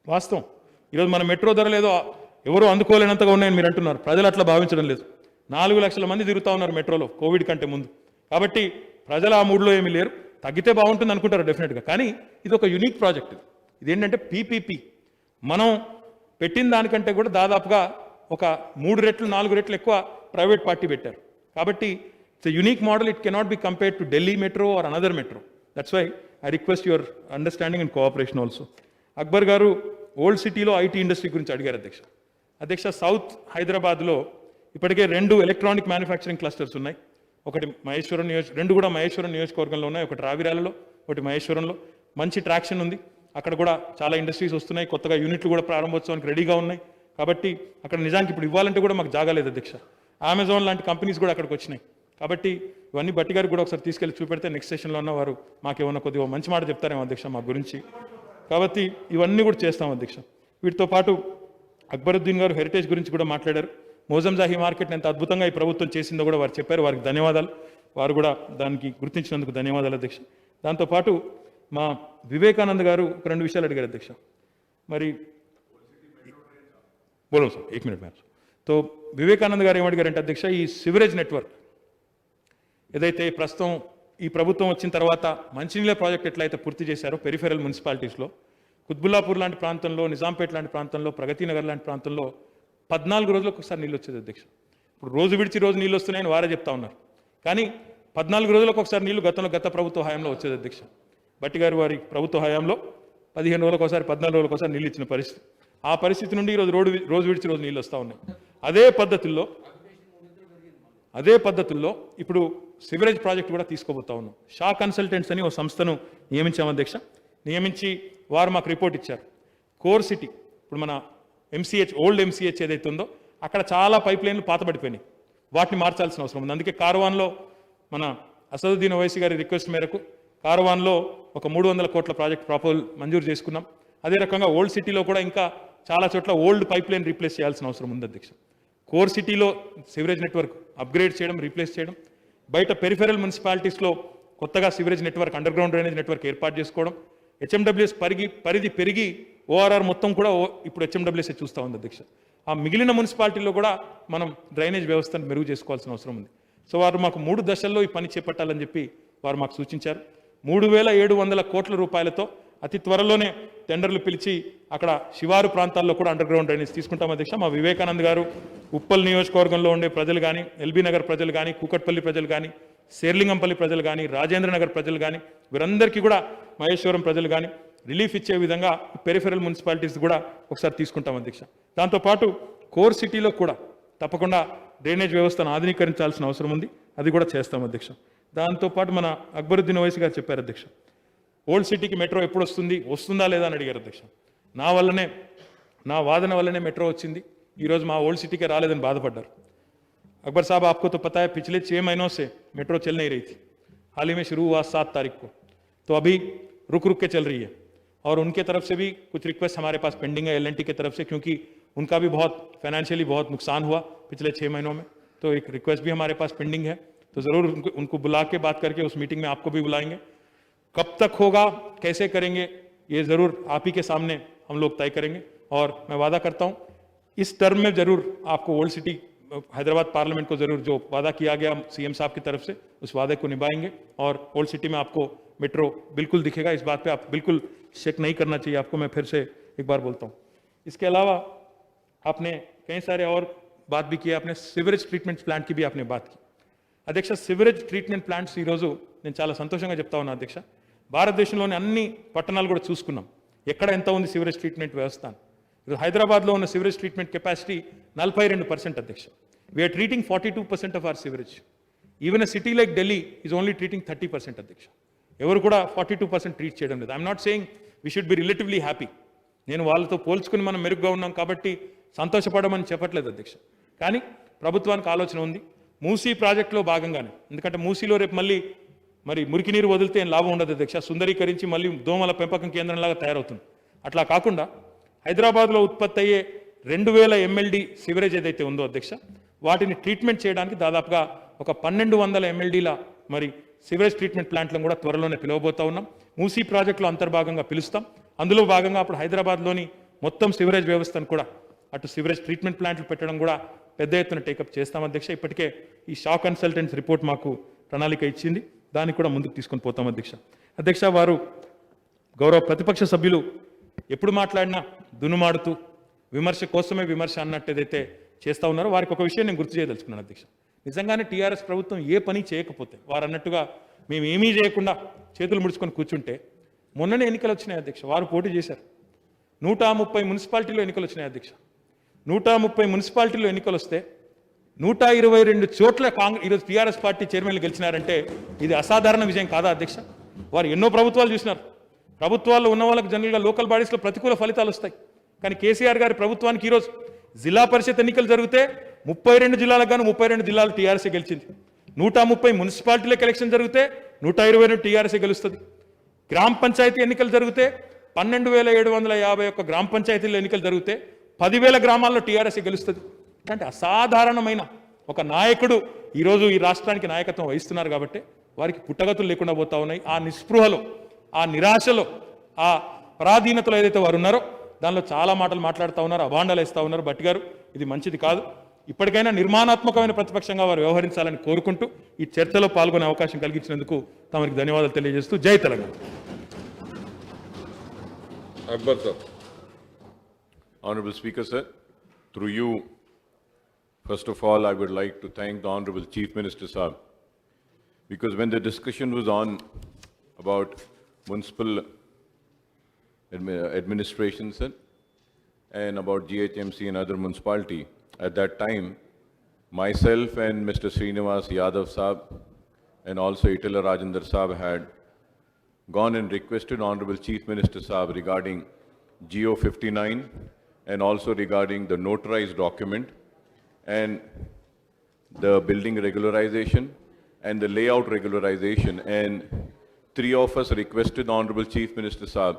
వాస్తవం, ఈరోజు మన మెట్రో ధరలు ఏదో ఎవరో అందుకోలేనంతగా ఉన్నాయని మీరు అంటున్నారు. ప్రజలు అట్లా భావించడం లేదు. 4 లక్షల మంది తిరుగుతూ ఉన్నారు మెట్రోలో కోవిడ్ కంటే ముందు. కాబట్టి ప్రజలు ఆ మూడ్లో ఏమీ లేరు. తగ్గితే బాగుంటుంది అనుకుంటారు డెఫినెట్గా. కానీ ఇది ఒక యునిక్ ప్రాజెక్ట్. ఇదేంటంటే పీపీపీ మనం పెట్టిన దానికంటే కూడా దాదాపుగా ఒక 3 రెట్లు 4 రెట్లు ఎక్కువ ప్రైవేట్ పార్టీ పెట్టారు. కాబట్టి it's a unique model. It cannot be compared to Delhi metro or another metro. That's why I request your understanding and cooperation also. Akbar గారు ఓల్డ్ సిటీలో ఐటీ ఇండస్ట్రీ గురించి అడిగారు అధ్యక్ష. సౌత్ హైదరాబాద్లో ఇప్పటికే 2 ఎలక్ట్రానిక్ మ్యానుఫ్యాక్చరింగ్ క్లస్టర్స్ ఉన్నాయి. ఒకటి మహేశ్వరం 2 కూడా మహేశ్వరం నియోజకవర్గంలో ఉన్నాయి. ఒకటి రావిరాలలో, ఒకటి మహేశ్వరంలో. మంచి ట్రాక్షన్ ఉంది. అక్కడ కూడా చాలా ఇండస్ట్రీస్ వస్తున్నాయి. కొత్తగా యూనిట్లు కూడా ప్రారంభోత్సవానికి రెడీగా ఉన్నాయి. కాబట్టి అక్కడ నిజానికి ఇప్పుడు ఇవ్వాలంటే కూడా మాకు జాగా లేదు అధ్యక్ష. అమెజాన్ లాంటి కంపెనీస్ కూడా అక్కడికి వచ్చినాయి. కాబట్టి ఇవన్నీ బట్టి గారికి కూడా ఒకసారి తీసుకెళ్ళి చూపెడితే నెక్స్ట్ సెషన్లో ఉన్న వారు మాకేమన్నా కొద్దిగా మంచి మాట చెప్తారేమో అధ్యక్ష మా గురించి. కాబట్టి ఇవన్నీ కూడా చేస్తాం అధ్యక్ష. వీటితో పాటు అక్బరుద్దీన్ గారు హెరిటేజ్ గురించి కూడా మాట్లాడారు. మోజంజాహి మార్కెట్ని ఎంత అద్భుతంగా ఈ ప్రభుత్వం చేసిందో కూడా వారు చెప్పారు. వారికి ధన్యవాదాలు. వారు కూడా దానికి గుర్తించినందుకు ధన్యవాదాలు అధ్యక్ష. దాంతోపాటు మా వివేకానంద్ గారు ఒక 2 విషయాలు అడిగారు అధ్యక్ష. మరి బోలో సార్ 1 మినిట్ మ్యామ్. తో వివేకానంద్ గారు ఏమడిగారంటే అధ్యక్ష, ఈ సివరేజ్ నెట్వర్క్ ఏదైతే ప్రస్తుతం ఈ ప్రభుత్వం వచ్చిన తర్వాత మంచినీళ్ళ ప్రాజెక్ట్ ఎట్లయితే పూర్తి చేశారో పెరిఫెరల్ మున్సిపాలిటీస్లో, కుత్బుల్లాపూర్ లాంటి ప్రాంతంలో, నిజాంపేట్ లాంటి ప్రాంతంలో, ప్రగతి నగర్ లాంటి ప్రాంతంలో 14 రోజులకు ఒకసారి నీళ్ళు వచ్చేది అధ్యక్ష. ఇప్పుడు రోజు విడిచి రోజు నీళ్ళు వస్తున్నాయని వారే చెప్తా ఉన్నారు. కానీ 14 రోజులకు ఒకసారి నీళ్లు గత ప్రభుత్వ హయాంలో వచ్చేది అధ్యక్ష. బట్టి గారు వారి ప్రభుత్వ హయాంలో 15 రోజులకు ఒకసారి 14 రోజులకు ఒకసారి నీళ్ళు ఇచ్చిన పరిస్థితి. ఆ పరిస్థితి నుండి ఈరోజు రోజు విడిచి రోజు నీళ్ళు వస్తూ ఉన్నాయి. అదే పద్ధతుల్లో ఇప్పుడు సివరేజ్ ప్రాజెక్ట్ కూడా తీసుకోబోతా ఉన్నాం. షా కన్సల్టెంట్స్ అని ఒక సంస్థను నియమించాం అధ్యక్ష. నియమించి వారు మాకు రిపోర్ట్ ఇచ్చారు. కోర్ సిటీ ఇప్పుడు మన ఎంసీహెచ్ ఓల్డ్ ఎంసీహెచ్ ఏదైతే ఉందో అక్కడ చాలా పైప్ లైన్లు పాతబడిపోయినాయి. వాటిని మార్చాల్సిన అవసరం ఉంది. అందుకే కార్వాన్లో మన అసదుద్దీన్ ఓవైసీ గారి రిక్వెస్ట్ మేరకు కార్వాన్లో ఒక 300 కోట్ల ప్రాజెక్ట్ ప్రపోజల్ మంజూరు చేసుకున్నాం. అదే రకంగా ఓల్డ్ సిటీలో కూడా ఇంకా చాలా చోట్ల ఓల్డ్ పైప్ లైన్ రీప్లేస్ చేయాల్సిన అవసరం ఉంది అధ్యక్ష. కోర్ సిటీలో సివరేజ్ నెట్వర్క్ అప్గ్రేడ్ చేయడం, రీప్లేస్ చేయడం, బయట పెరిఫెరల్ మున్సిపాలిటీస్లో కొత్తగా sewerage network, under ground drainage network ఏర్పాటు చేసుకోవడం, హెచ్ఎండబ్ల్యూఎస్ పరిధి పెరిగి ఓఆర్ఆర్ మొత్తం కూడా ఇప్పుడు హెచ్ఎండబ్ల్యూఎస్ చూస్తూ ఉంది అధ్యక్ష. ఆ మిగిలిన మున్సిపాలిటీల్లో కూడా మనం డ్రైనేజ్ వ్యవస్థను మెరుగు చేసుకోవాల్సిన అవసరం ఉంది. సో వారు మాకు 3 దశల్లో ఈ పని చేపట్టాలని చెప్పి వారు మాకు సూచించారు. 3700 కోట్ల రూపాయలతో అతి త్వరలోనే టెండర్లు పిలిచి అక్కడ శివారు ప్రాంతాల్లో కూడా అండర్ గ్రౌండ్ డ్రైనేజ్ తీసుకుంటాం అధ్యక్ష. మా వివేకానంద్ గారు ఉప్పల్ నియోజకవర్గంలో ఉండే ప్రజలు కానీ, ఎల్బీ నగర్ ప్రజలు కానీ, కూకట్పల్లి ప్రజలు కానీ, శేర్లింగంపల్లి ప్రజలు కానీ, రాజేంద్ర నగర్ ప్రజలు కానీ, వీరందరికీ కూడా మహేశ్వరం ప్రజలు కానీ రిలీఫ్ ఇచ్చే విధంగా పెరిఫెరల్ మున్సిపాలిటీస్ కూడా ఒకసారి తీసుకుంటాం అధ్యక్ష. దాంతోపాటు కోర్ సిటీలో కూడా తప్పకుండా డ్రైనేజ్ వ్యవస్థను ఆధునీకరించాల్సిన అవసరం ఉంది. అది కూడా చేస్తాం అధ్యక్ష. దాంతోపాటు మన అక్బరుద్దీన్ ఓవైసీ గారు చెప్పారు అధ్యక్ష, ఓల్డ్ సిటీకి మెట్రో ఎప్పుడు వస్తుందా లేదా అని అడిగారు అధ్యక్ష. నా వాదన వల్లనే మెట్రో వచ్చింది, ఈరోజు మా ఓల్డ్ సిటీకే రాలేదని బాధపడ్డారు. अकबर साहब आपको तो पता है पिछले 6 महीनों से मेट्रो चल नहीं रही थी. हाल ही में शुरू हुआ 7 तारीख को, तो अभी रुक के चल रही है. और उनके तरफ से भी कुछ रिक्वेस्ट हमारे पास पेंडिंग है एल&टी की तरफ से, क्योंकि उनका भी बहुत फाइनेंशियली बहुत नुकसान हुआ पिछले 6 महीनों में. तो एक रिक्वेस्ट भी हमारे पास पेंडिंग है. तो ज़रूर उनको बुला के बात करके उस मीटिंग में आपको भी बुलाएंगे. कब तक होगा, कैसे करेंगे, ये ज़रूर आप ही के सामने हम लोग तय करेंगे. और मैं वादा करता हूँ इस टर्म में ज़रूर आपको ओल्ड सिटी हैदराबाद पार्लियामेंट को ज़रूर जो वादा किया गया सीएम साहब की तरफ से, उस वादे को निभाएंगे और ओल्ड सिटी में आपको मेट्रो बिल्कुल दिखेगा। इस बात पे आप बिल्कुल शक नहीं करना चाहिए आपको, मैं फिर से एक बार बोलता हूँ। इसके अलावा आपने कई सारे और बात भी की, आपने సివరేజ్ ట్రీట్మెంట్ ప్లాంట్ की भी आपने बात की అధ్యక్ష। సివరేజ్ ట్రీట్మెంట్ ప్లాంట్స్ ఈరోజు నేను చాలా సంతోషంగా చెప్తా ఉన్నా అధ్యక్ష, భారతదేశంలోని అన్ని పట్టణాలు కూడా చూసుకున్నాం ఎక్కడ ఎంత ఉంది సివరేజ్ ట్రీట్మెంట్ వ్యవస్థ. ఈరోజు హైదరాబాద్లో ఉన్న సివరేజ్ ట్రీట్మెంట్ కెపాసిటీ 42% అధ్యక్ష. We're treating 42% of our sewerage. Even a city like Delhi is only treating 30% అధ్యక్ష. ఎవరు కూడా 42% ట్రీట్ చేయడం లేదు. I'm not saying we should be relatively happy. నేను వాళ్ళతో పోల్చుకుని మనం మెరుగ్గా ఉన్నాం కాబట్టి సంతోషపడమని చెప్పట్లేదు అధ్యక్ష. కానీ ప్రభుత్వానికి ఆలోచన ఉంది మూసీ ప్రాజెక్టులో భాగంగానే, ఎందుకంటే మూసీలో రేపు మళ్ళీ మరి మురికి నీరు వదిలితే ఏం లాభం ఉండదు అధ్యక్ష, సుందరీకరించి మళ్ళీ దోమల పెంపకం కేంద్రంలాగా తయారవుతుంది. అట్లా కాకుండా హైదరాబాద్లో ఉత్పత్తి అయ్యే 2000 MLD సివరేజ్ ఏదైతే ఉందో అధ్యక్ష, వాటిని ట్రీట్మెంట్ చేయడానికి దాదాపుగా ఒక 1200 MLDల మరి సివరేజ్ ట్రీట్మెంట్ ప్లాంట్లను కూడా త్వరలోనే పిలవబోతా ఉన్నాం. మూసీ ప్రాజెక్టులో అంతర్భాగంగా పిలుస్తాం. అందులో భాగంగా అప్పుడు హైదరాబాద్లోని మొత్తం సివరేజ్ వ్యవస్థను కూడా అటు సివరేజ్ ట్రీట్మెంట్ ప్లాంట్లు పెట్టడం కూడా పెద్ద ఎత్తున టేకప్ చేస్తాం అధ్యక్ష. ఇప్పటికే ఈ షా కన్సల్టెంట్స్ రిపోర్ట్ మాకు ప్రణాళిక ఇచ్చింది, దాన్ని కూడా ముందుకు తీసుకొని పోతాం అధ్యక్ష. అధ్యక్ష, వారు గౌరవ ప్రతిపక్ష సభ్యులు ఎప్పుడు మాట్లాడినా దునుమాడుతూ విమర్శ కోసమే విమర్శ అన్నట్టు ఏదైతే చేస్తూ ఉన్నారో వారికి ఒక విషయం నేను గుర్తు చేయదలుచుకున్నాను అధ్యక్ష. నిజంగానే టీఆర్ఎస్ ప్రభుత్వం ఏ పని చేయకపోతే, వారు అన్నట్టుగా మేము ఏమీ చేయకుండా చేతులు ముడుచుకొని కూర్చుంటే, మొన్ననే ఎన్నికలు వచ్చినాయి అధ్యక్ష, వారు పోటీ చేశారు. 130 మున్సిపాలిటీలో ఎన్నికలు వచ్చినాయి అధ్యక్ష. 130 మున్సిపాలిటీలో ఎన్నికలు వస్తే 122 చోట్ల ఈరోజు టీఆర్ఎస్ పార్టీ చైర్మన్లు గెలిచినారంటే ఇది అసాధారణ విజయం కాదా అధ్యక్ష? వారు ఎన్నో ప్రభుత్వాలు చూసినారు. ప్రభుత్వాల్లో ఉన్న వాళ్ళకి జనరల్గా లోకల్ బాడీస్లో ప్రతికూల ఫలితాలు వస్తాయి. కానీ కేసీఆర్ గారి ప్రభుత్వానికి ఈరోజు జిల్లా పరిషత్ ఎన్నికలు జరిగితే 32 జిల్లాలకు గాను 32 జిల్లాలు టీఆర్ఎస్ఏ గెలిచింది. 130 మున్సిపాలిటీలకు ఎలక్షన్ జరిగితే 122 టీఆర్ఎస్ఏ గెలుస్తుంది. గ్రామ పంచాయతీ ఎన్నికలు జరిగితే 12,751 గ్రామ పంచాయతీల్లో ఎన్నికలు జరిగితే 10,000 గ్రామాల్లో టీఆర్ఎస్ఏ గెలుస్తుంది. అంటే అసాధారణమైన ఒక నాయకుడు ఈరోజు ఈ రాష్ట్రానికి నాయకత్వం వహిస్తున్నారు కాబట్టి వారికి పుట్టగతులు లేకుండా పోతా ఉన్నాయి. ఆ నిస్పృహలో, ఆ నిరాశలో, ఆ పరాధీనతలో ఏదైతే వారు ఉన్నారో దానిలో చాలా మాటలు మాట్లాడుతూ ఉన్నారు, అభాండాలు వేస్తూ ఉన్నారు. భట్టి గారు, ఇది మంచిది కాదు. ఇప్పటికైనా నిర్మాణాత్మకమైన ప్రతిపక్షంగా వారు వ్యవహరించాలని కోరుకుంటూ ఈ చర్చలో పాల్గొనే అవకాశం కలిగించినందుకు తమరికి ధన్యవాదాలు తెలియజేస్తూ జై Telangana. Akbar sir. Honorable Speaker sir, through you, first of all, I would like to thank the Honorable Chief Minister sir, because when the discussion was on about municipal administration sir, and about GHMC and other municipality, at that time, myself and Mr. Srinivas Yadav Saab and also Itala Rajendra Saab had gone and requested Honorable Chief Minister Saab regarding GO 59 and also regarding the notarized document and the building regularization and the layout regularization. And three of us requested the Honorable Chief Minister Saab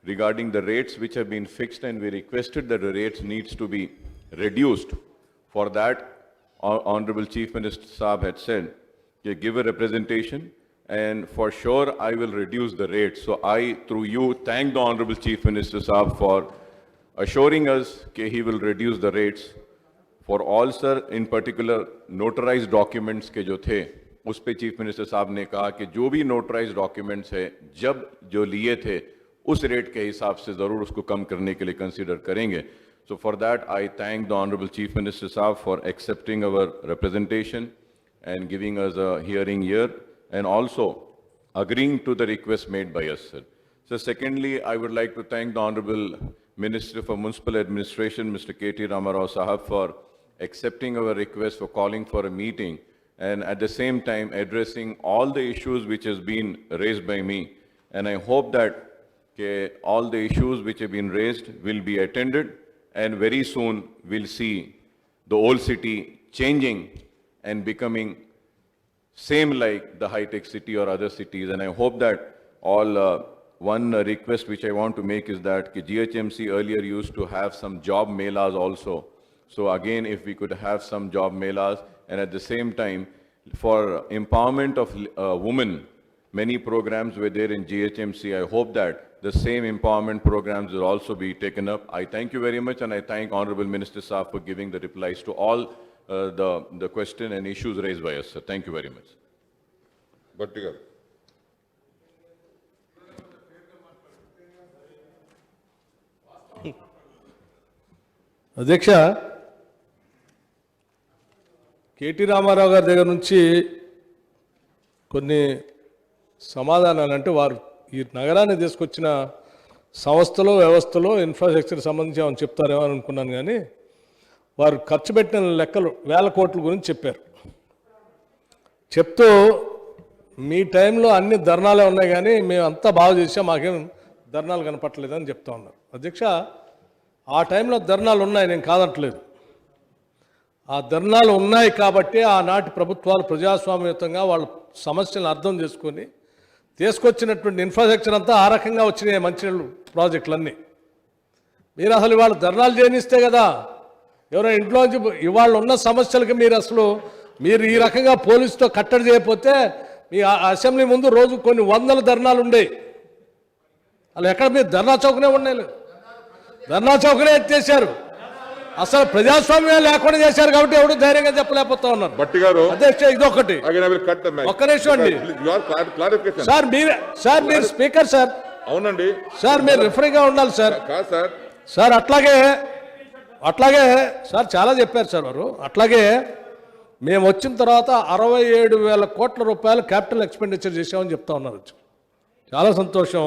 regarding the rates which have been fixed, and we requested that the rates needs to be reduced. For that, Honorable Chief Minister Saab had said, give a representation and for sure I will reduce the rates. So I, through you, thank the Honorable Chief Minister Saab for assuring us that he will reduce the rates for all sir, in particular notarized documents के जो थे, उस पे Chief Minister साहब ने कहा कि जो भी notarized documents है, जब जो लिए थे, उस रेट के हिसाब से जरूर उसको कम करने के लिए कंसीडर करेंगे. So for that, I thank the Honorable Chief Minister Saab for accepting our representation and giving us a hearing here, and also agreeing to the request made by us, sir. So secondly, I would like to thank the Honorable Minister for Municipal Administration, Mr. K.T. Ramarao Sahab, for accepting our request for calling for a meeting and at the same time addressing all the issues which has been raised by me. And I hope that all the issues which have been raised will be attended, and very soon we'll see the old city changing and becoming same like the high-tech city or other cities. And I hope that all, one request which I want to make is that GHMC earlier used to have some job melas also. So again, if we could have some job melas, and at the same time, for empowerment of women, many programs were there in GHMC. I hope that the same empowerment programs will also be taken up. I thank you very much, and I thank Honorable Minister Saab for giving the replies to all the question and issues raised by us, sir. Thank you very much. Bhattigar. అధ్యక్ష, KT Ramarao గారి దగ్గర నుంచి కొన్ని సమాధానాలు, అంటే వారు ఈ నగరాన్ని తీసుకొచ్చిన సంస్థలో వ్యవస్థలో ఇన్ఫ్రాస్ట్రక్చర్ సంబంధించి ఏమైనా చెప్తారేమో అని అనుకున్నాను, కానీ వారు ఖర్చు పెట్టిన లెక్కలు 1000 కోట్ల గురించి చెప్పారు. చెప్తూ మీ టైంలో అన్ని ధర్నాలే ఉన్నాయి కానీ మేము అంతా బాగా చేసాం, మాకేం ధర్నాలు కనపట్టలేదని చెప్తా ఉన్నారు. అధ్యక్ష, ఆ టైంలో ధర్నాలు ఉన్నాయి, నేను కాదంటలేదు. ఆ ధర్నాలు ఉన్నాయి కాబట్టి ఆనాటి ప్రభుత్వాలు ప్రజాస్వామ్యయుతంగా వాళ్ళ సమస్యలను అర్థం చేసుకొని తీసుకొచ్చినటువంటి ఇన్ఫ్రాస్ట్రక్చర్ అంతా ఆ రకంగా వచ్చినాయి మంచినీళ్ళు ప్రాజెక్టులన్నీ. మీరు అసలు ఇవాళ ధర్నాలు చేయనిస్తే కదా, ఎవరైనా ఇంట్లోంచి ఇవాళ ఉన్న సమస్యలకి మీరు ఈ రకంగా పోలీసుతో కట్టడి చేయకపోతే మీ అసెంబ్లీ ముందు రోజు కొన్ని వందల ధర్నాలు ఉండేవి. అలా ఎక్కడ మీరు ధర్నా చౌకనే ఉన్నాయి, ధర్నా చౌకనే ఎత్తేసారు. అసలు ప్రజాస్వామ్యం లేకుండా చేశారు కాబట్టి ఎవరు ధైర్యంగా చెప్పలేకపోతా ఉన్నారు. భట్టి గారు, అధ్యక్ష ఇదొకటి. ఒక్క నిమిషం అండి సార్, మీరు స్పీకర్ సార్. అవునండి సార్, మీరు రిఫరీగా ఉండాలి సార్. కాదు సార్. సార్ అట్లాగే సార్ చాలా చెప్పారు సార్ వారు. అట్లాగే మేము వచ్చిన తర్వాత 67,000 కోట్ల రూపాయలు క్యాపిటల్ ఎక్స్పెండిచర్ చేసామని చెప్తా ఉన్నారు. చాలా సంతోషం.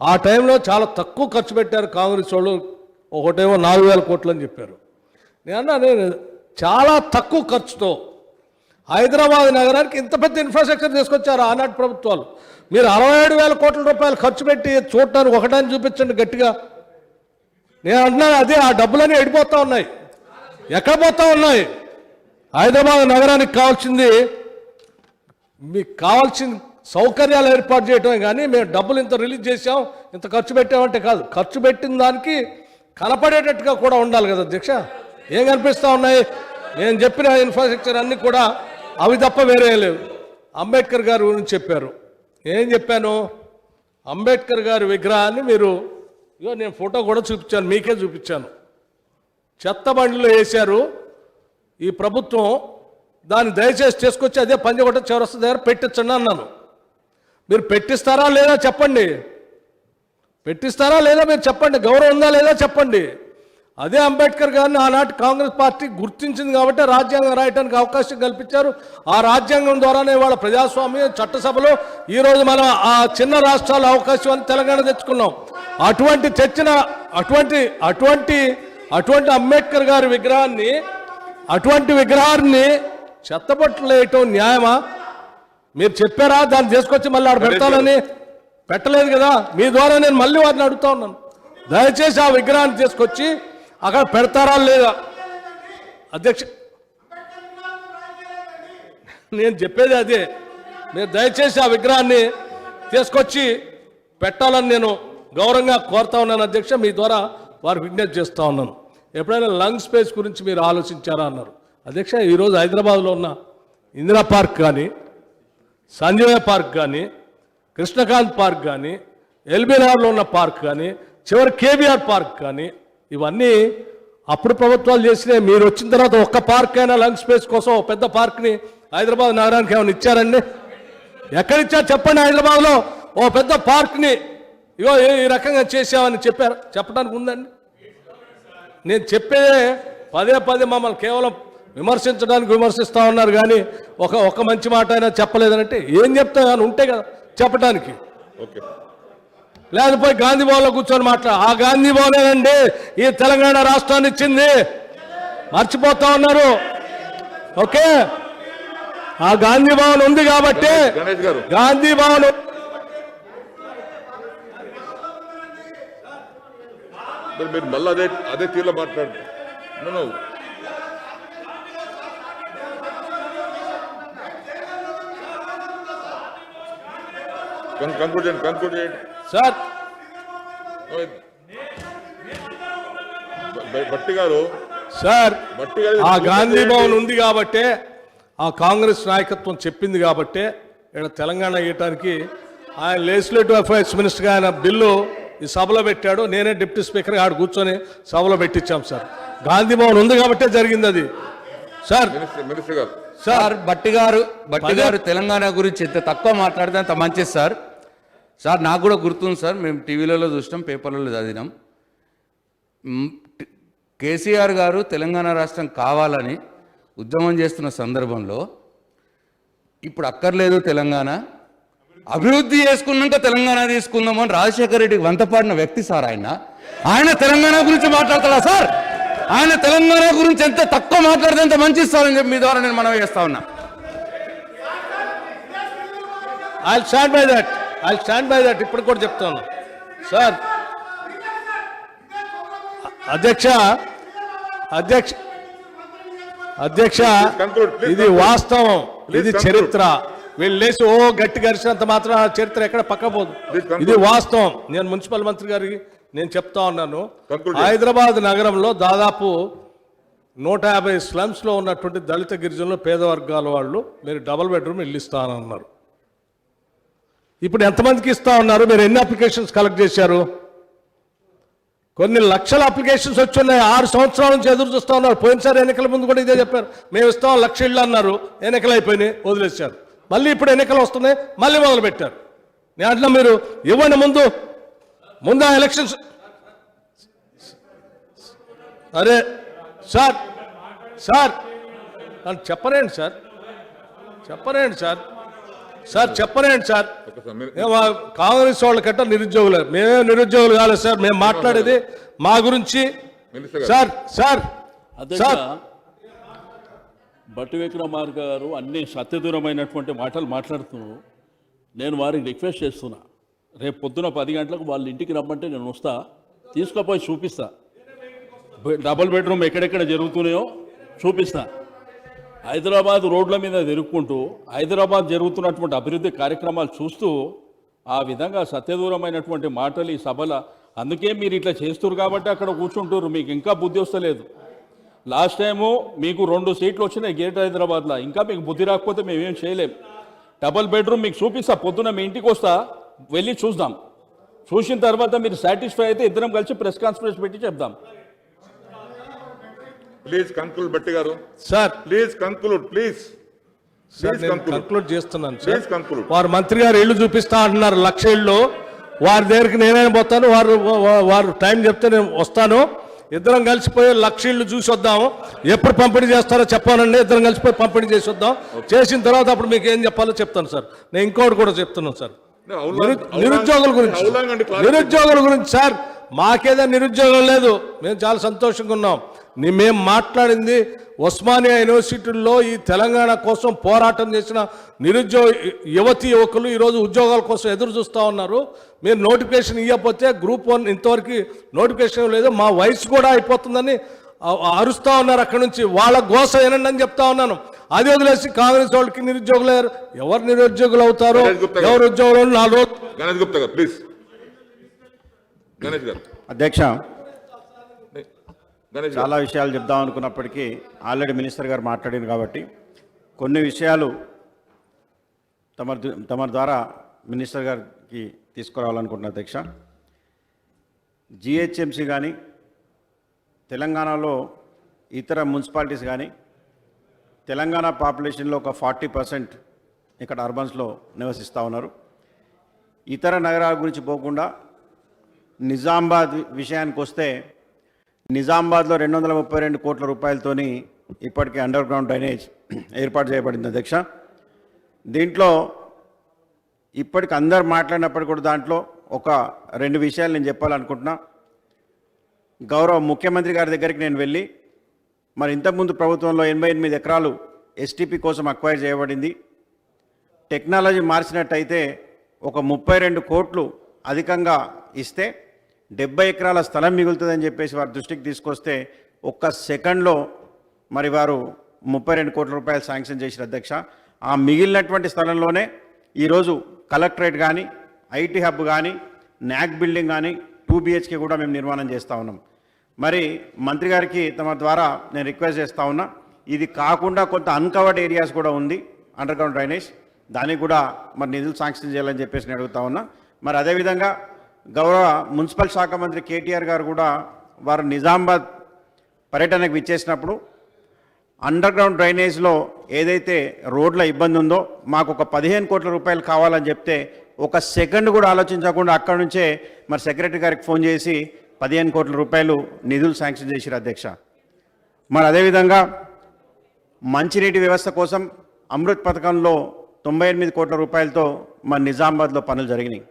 ఆ టైంలో చాలా తక్కువ ఖర్చు పెట్టారు కాంగ్రెస్ వాళ్ళు, ఒకటేమో 4,000 కోట్లు అని చెప్పారు. నేను చాలా తక్కువ ఖర్చుతో హైదరాబాద్ నగరానికి ఇంత పెద్ద ఇన్ఫ్రాస్ట్రక్చర్ తీసుకొచ్చారు ఆనాటి ప్రభుత్వాలు. మీరు 67,000 కోట్ల రూపాయలు ఖర్చు పెట్టి చూడటానికి ఒకటాన్ని చూపించండి గట్టిగా. నేను అంటున్నాను, అదే ఆ డబ్బులన్నీ ఎడిపోతూ ఉన్నాయి. ఎక్కడ పోతా ఉన్నాయి? హైదరాబాద్ నగరానికి కావాల్సింది, మీకు కావాల్సిన సౌకర్యాలు ఏర్పాటు చేయటమే కానీ మేము డబ్బులు ఇంత రిలీజ్ చేసాం, ఇంత ఖర్చు పెట్టామంటే కాదు. ఖర్చు పెట్టిన దానికి కనపడేటట్టుగా కూడా ఉండాలి కదా అధ్యక్ష. ఏం కనిపిస్తూ ఉన్నాయి? నేను చెప్పిన ఇన్ఫ్రాస్ట్రక్చర్ అన్నీ కూడా అవి తప్ప వేరే లేవు. అంబేద్కర్ గారి గురించి చెప్పారు. ఏం చెప్పాను? అంబేద్కర్ గారి విగ్రహాన్ని మీరు, ఇగో నేను ఫోటో కూడా చూపించాను, మీకే చూపించాను. చెత్త బండిలో వేశారు ఈ ప్రభుత్వం. దాన్ని దయచేసి తీసుకొచ్చి అదే పంజగుట్ట చౌరస్తా దగ్గర పెట్టించండి అన్నాను. మీరు పెట్టిస్తారా లేదా చెప్పండి, పెట్టిస్తారా లేదా మీరు చెప్పండి, గౌరవం ఉందా లేదా చెప్పండి. అదే అంబేద్కర్ గారిని ఆనాటి కాంగ్రెస్ పార్టీ గుర్తించింది కాబట్టి రాజ్యాంగం రాయడానికి అవకాశం కల్పించారు. ఆ రాజ్యాంగం ద్వారానే వాళ్ళ ప్రజాస్వామ్య చట్టసభలో ఈరోజు మనం ఆ చిన్న రాష్ట్రాల అవకాశం అని తెలంగాణ తెచ్చుకున్నాం. అటువంటి అంబేద్కర్ గారి విగ్రహాన్ని చెత్తబట్టలు వేయటం న్యాయమా? మీరు చెప్పారా దాన్ని తీసుకొచ్చి మళ్ళీ ఆడ పెడతానని? పెట్టలేదు కదా. మీ ద్వారా నేను మళ్ళీ వారిని అడుగుతా ఉన్నాను, దయచేసి ఆ విగ్రహాన్ని తీసుకొచ్చి అక్కడ పెడతారా లేదా? అధ్యక్ష, నేను చెప్పేది అదే. మీరు దయచేసి ఆ విగ్రహాన్ని తీసుకొచ్చి పెట్టాలని నేను గౌరవంగా కోరుతా ఉన్నాను అధ్యక్ష. మీ ద్వారా వారు విజ్ఞప్తి చేస్తూ ఉన్నాను. ఎప్పుడైనా లంగ్ స్పేస్ గురించి మీరు ఆలోచించారా అన్నారు. అధ్యక్ష, ఈరోజు హైదరాబాద్లో ఉన్న ఇందిరా పార్క్ కానీ, సంజయ్ పార్క్ కానీ, కృష్ణకాంత్ పార్క్ కానీ, ఎల్బీనగర్లో ఉన్న పార్క్ కానీ, చివరి కేబీఆర్ పార్క్ కానీ, ఇవన్నీ అప్పుడు ప్రభుత్వాలు చేసినాయి. మీరు వచ్చిన తర్వాత ఒక్క పార్క్ అయినా లంగ్ స్పేస్ కోసం పెద్ద పార్క్ని హైదరాబాద్ నగరానికి ఏమైనా ఇచ్చారండి? ఎక్కడిచ్చారు చెప్పండి? హైదరాబాద్లో ఓ పెద్ద పార్క్ని ఇగో ఈ రకంగా చేసామని చెప్పడానికి ఉందండి? నేను చెప్పేదే పదే మమ్మల్ని కేవలం విమర్శించడానికి విమర్శిస్తూ ఉన్నారు కానీ ఒక మంచి మాట అయినా చెప్పలేదనంటే ఏం చెప్తా కానీ ఉంటే కదా చెప్పడానికి. లేకపోతే గాంధీ భవన్లో కూర్చొని ఆ గాంధీ భవనేనండి ఈ తెలంగాణ రాష్ట్రాన్ని ఇచ్చింది, మర్చిపోతా ఉన్నారు. ఓకే, ఆ గాంధీ భవన్ ఉంది కాబట్టి గాంధీ భవన్ మీరు మళ్ళీ అదే తీరులో మాట్లాడు. కంక్లూడ్ చేయండి సార్. భట్టి గారు, సార్ ఆ గాంధీ భవన్ ఉంది కాబట్టి, ఆ కాంగ్రెస్ నాయకత్వం చెప్పింది కాబట్టి ఇక్కడ తెలంగాణ ఇవ్వటానికి ఆయన లెజిస్లేటివ్ అఫైర్స్ మినిస్టర్గా ఆయన బిల్లు ఈ సభలో పెట్టాడు. నేనే డిప్యూటీ స్పీకర్గా ఆడ కూర్చొని సభలో పెట్టించాం సార్. గాంధీ భవన్ ఉంది కాబట్టే జరిగింది అది సార్. మినిస్టర్ గారు, సార్ భట్టి గారు తెలంగాణ గురించి ఎంత తక్కువ మాట్లాడితే అంత మంచిది సార్. నాకు కూడా గుర్తుంది సార్, మేము టీవీలలో చూసినాం, పేపర్లలో చదివినాం. కేసీఆర్ గారు తెలంగాణ రాష్ట్రం కావాలని ఉద్యమం చేస్తున్న సందర్భంలో ఇప్పుడు అక్కర్లేదు తెలంగాణ, అభివృద్ధి చేసుకున్నాక తెలంగాణ తీసుకుందామని రాజశేఖర రెడ్డికి వంతపాడిన వ్యక్తి సార్ ఆయన తెలంగాణ గురించి మాట్లాడతాడా సార్? ఆయన తెలంగాణ గురించి ఎంత తక్కువ మాట్లాడితే ఎంత మంచి ఇస్తారని చెప్పి మీ ద్వారా నేను మనవి చేస్తా ఉన్నా. ఐ స్టాండ్ బై దట్ ఇప్పుడు కూడా చెప్తాను సార్. అధ్యక్ష ఇది వాస్తవం, ఇది చరిత్ర. వీళ్ళు లేచి గట్టి గరిచినంత మాత్రం చరిత్ర ఎక్కడ పక్కపోదు. ఇది వాస్తవం. నేను మున్సిపల్ మంత్రి గారికి నేను చెప్తా ఉన్నాను, హైదరాబాద్ నగరంలో దాదాపు 150 స్లమ్స్లో ఉన్నటువంటి దళిత గిరిజనులు, పేద వర్గాల వాళ్ళు మీరు డబుల్ బెడ్రూమ్ ఇల్లు ఇస్తానన్నారు. ఇప్పుడు ఎంతమందికి ఇస్తా ఉన్నారు? మీరు ఎన్ని అప్లికేషన్స్ కలెక్ట్ చేశారు? కొన్ని లక్షల అప్లికేషన్స్ వచ్చున్నాయి. 6 సంవత్సరాల నుంచి ఎదురు చూస్తూ ఉన్నారు. పోయినసారి ఎన్నికల ముందు కూడా ఇదే చెప్పారు, మేము ఇస్తాం 1,00,000 ఇళ్ళు అన్నారు. ఎన్నికలు అయిపోయినాయి, వదిలేశారు. మళ్ళీ ఇప్పుడు ఎన్నికలు వస్తున్నాయి, మళ్ళీ మొదలు పెట్టారు. నేను అంటున్నా మీరు ఇవ్వండి ముందు ఆ ఎలక్షన్స్. అరే సార్ నన్ను చెప్పరేంటి సార్? కాంగ్రెస్ వాళ్ళకంటే నిరుద్యోగులు, మేమే నిరుద్యోగులు కాలేదు సార్. మేము మాట్లాడేది మా గురించి సార్. బట్టి విక్రమార్క గారు అన్ని సత్యదూరమైనటువంటి మాటలు మాట్లాడుతున్నారు. నేను వారికి రిక్వెస్ట్ చేస్తున్నా, రేపు పొద్దున 10 గంటలకు వాళ్ళ ఇంటికి రమ్మంటే నేను వస్తా, తీసుకుపోయి చూపిస్తా. డబుల్ బెడ్రూమ్ ఎక్కడెక్కడ జరుగుతున్నాయో చూపిస్తా. హైదరాబాద్ రోడ్ల మీద తిరుగుకుంటూ హైదరాబాద్ జరుగుతున్నటువంటి అభివృద్ధి కార్యక్రమాలు చూస్తూ ఆ విధంగా సత్యదూరమైనటువంటి మాటలు ఈ సభల, అందుకే మీరు ఇట్లా చేస్తున్నారు కాబట్టి అక్కడ కూర్చుంటారు. మీకు ఇంకా బుద్ధి వస్తలేదు. లాస్ట్ టైము మీకు 2 సీట్లు వచ్చినాయి గేట్ హైదరాబాద్లో, ఇంకా మీకు బుద్ధి రాకపోతే మేమేం చేయలేం. డబుల్ బెడ్రూమ్ మీకు చూపిస్తా, పొద్దున మీ ఇంటికి వస్తా, వెళ్ళి చూద్దాం. చూసిన తర్వాత మీరు సాటిస్ఫై అయితే ఇద్దరం కలిసి ప్రెస్ కాన్ఫరెన్స్ పెట్టి చెప్దాం. ప్లీజ్ కంక్లూడ్ బట్టి గారు. Sir please conclude, please conclude చేస్తున్నాను ప్లీజ్ సార్. కంక్లూడ్. వారు మంత్రి గారు ఇల్లు చూపిస్తా అంటున్నారు, 1,00,000 ఇళ్ళు. వారి దగ్గరికి నేనైనా పోతాను, వారు టైం చెప్తే నేను వస్తాను. ఇద్దరం కలిసిపోయి 1,00,000 ఇళ్ళు చూసి వద్దాము. ఎప్పుడు పంపిణీ చేస్తారో చెప్పానండి, ఇద్దరం కలిసిపోయి పంపిణీ చేసి వద్దాం. చేసిన తర్వాత అప్పుడు మీకు ఏం చెప్పాలో చెప్తాను సార్. నేను ఇంకోటి కూడా చెప్తున్నాను సార్, నిరుద్యోగుల గురించి సార్. మాకేదో నిరుద్యోగం లేదు, మేము చాలా సంతోషంగా ఉన్నాం. మేము మాట్లాడింది ఉస్మానియా యూనివర్సిటీల్లో ఈ తెలంగాణ కోసం పోరాటం చేసిన నిరుద్యోగ యువకులు ఈరోజు ఉద్యోగాల కోసం ఎదురు చూస్తూ ఉన్నారు. మీరు నోటిఫికేషన్ ఇవ్వకపోతే గ్రూప్ 1 ఇంతవరకు నోటిఫికేషన్ లేదు, మా వయసు కూడా అయిపోతుందని అరుస్తూ ఉన్నారు. అక్కడి నుంచి వాళ్ళ గోస ఏనండి అని చెప్తా ఉన్నాను. అది వదిలేసి కాంగ్రెస్ వాళ్ళకి నిరుద్యోగులు ఎవరు నిరుద్యోగులు అవుతారు, ఎవరు ఉద్యోగులు? 4 రోజులు. గణేష్ గుప్తా గారు ప్లీజ్. గణేష్ గారు. అధ్యక్ష, చాలా విషయాలు చెప్దాం అనుకున్నప్పటికీ ఆల్రెడీ మినిస్టర్ గారు మాట్లాడారు కాబట్టి కొన్ని విషయాలు తమ ద్వారా మినిస్టర్ గారికి తీసుకురావాలనుకుంటున్నా. అధ్యక్ష, జిహెచ్ఎంసీ కానీ తెలంగాణలో ఇతర మున్సిపాలిటీస్ కానీ తెలంగాణ పాపులేషన్లో ఒక 40% ఇక్కడ అర్బన్స్లో నివసిస్తూ ఉన్నారు. ఇతర నగరాల గురించి పోకుండా నిజామాబాద్ విషయానికి వస్తే, నిజామాబాద్లో 232 కోట్ల రూపాయలతోని ఇప్పటికే అండర్ గ్రౌండ్ డ్రైనేజ్ ఏర్పాటు చేయబడింది. అధ్యక్ష, దీంట్లో ఇప్పటికి అందరు మాట్లాడినప్పటికీ కూడా దాంట్లో ఒక 2 విషయాలు నేను చెప్పాలనుకుంటున్నా. గౌరవ ముఖ్యమంత్రి గారి దగ్గరికి నేను వెళ్ళి, మరి ఇంతకుముందు ప్రభుత్వంలో 88 ఎకరాలు ఎస్టీపీ కోసం అక్వైర్ చేయబడింది, టెక్నాలజీ మార్చినట్టయితే ఒక 32 కోట్లు అధికంగా ఇస్తే 70 ఎకరాల స్థలం మిగులుతుందని చెప్పేసి వారి దృష్టికి తీసుకొస్తే ఒక్క సెకండ్లో మరి వారు 32 కోట్ల రూపాయలు శాంక్షన్ చేసిన. అధ్యక్ష, ఆ మిగిలినటువంటి స్థలంలోనే ఈరోజు కలెక్టరేట్ కానీ, ఐటీ హబ్ కానీ, న్యాక్ బిల్డింగ్ కానీ 2 BHK కూడా మేము నిర్మాణం చేస్తూ ఉన్నాం. మరి మంత్రి గారికి తమ ద్వారా నేను రిక్వెస్ట్ చేస్తూ ఉన్నా, ఇది కాకుండా కొంత అన్కవర్డ్ ఏరియాస్ కూడా ఉంది అండర్ గ్రౌండ్ డ్రైనేజ్, దానికి కూడా మరి నిధులు శాంక్షన్ చేయాలని చెప్పేసి నేను అడుగుతా ఉన్నా. మరి అదేవిధంగా గౌరవ మున్సిపల్ శాఖ మంత్రి కేటీఆర్ గారు కూడా వారు నిజామాబాద్ పర్యటనకు విచ్చేసినప్పుడు అండర్ గ్రౌండ్ డ్రైనేజ్లో ఏదైతే రోడ్ల ఇబ్బంది ఉందో మాకు ఒక 15 కోట్ల రూపాయలు కావాలని చెప్తే ఒక సెకండ్ కూడా ఆలోచించకుండా అక్కడి నుంచే మరి సెక్రటరీ గారికి ఫోన్ చేసి 15 కోట్ల రూపాయలు నిధులు శాంక్షన్ చేశారు అధ్యక్ష. మరి అదేవిధంగా మంచినీటి వ్యవస్థ కోసం అమృత్ పథకంలో 98 కోట్ల రూపాయలతో మన నిజామాబాద్లో పనులు జరిగినాయి.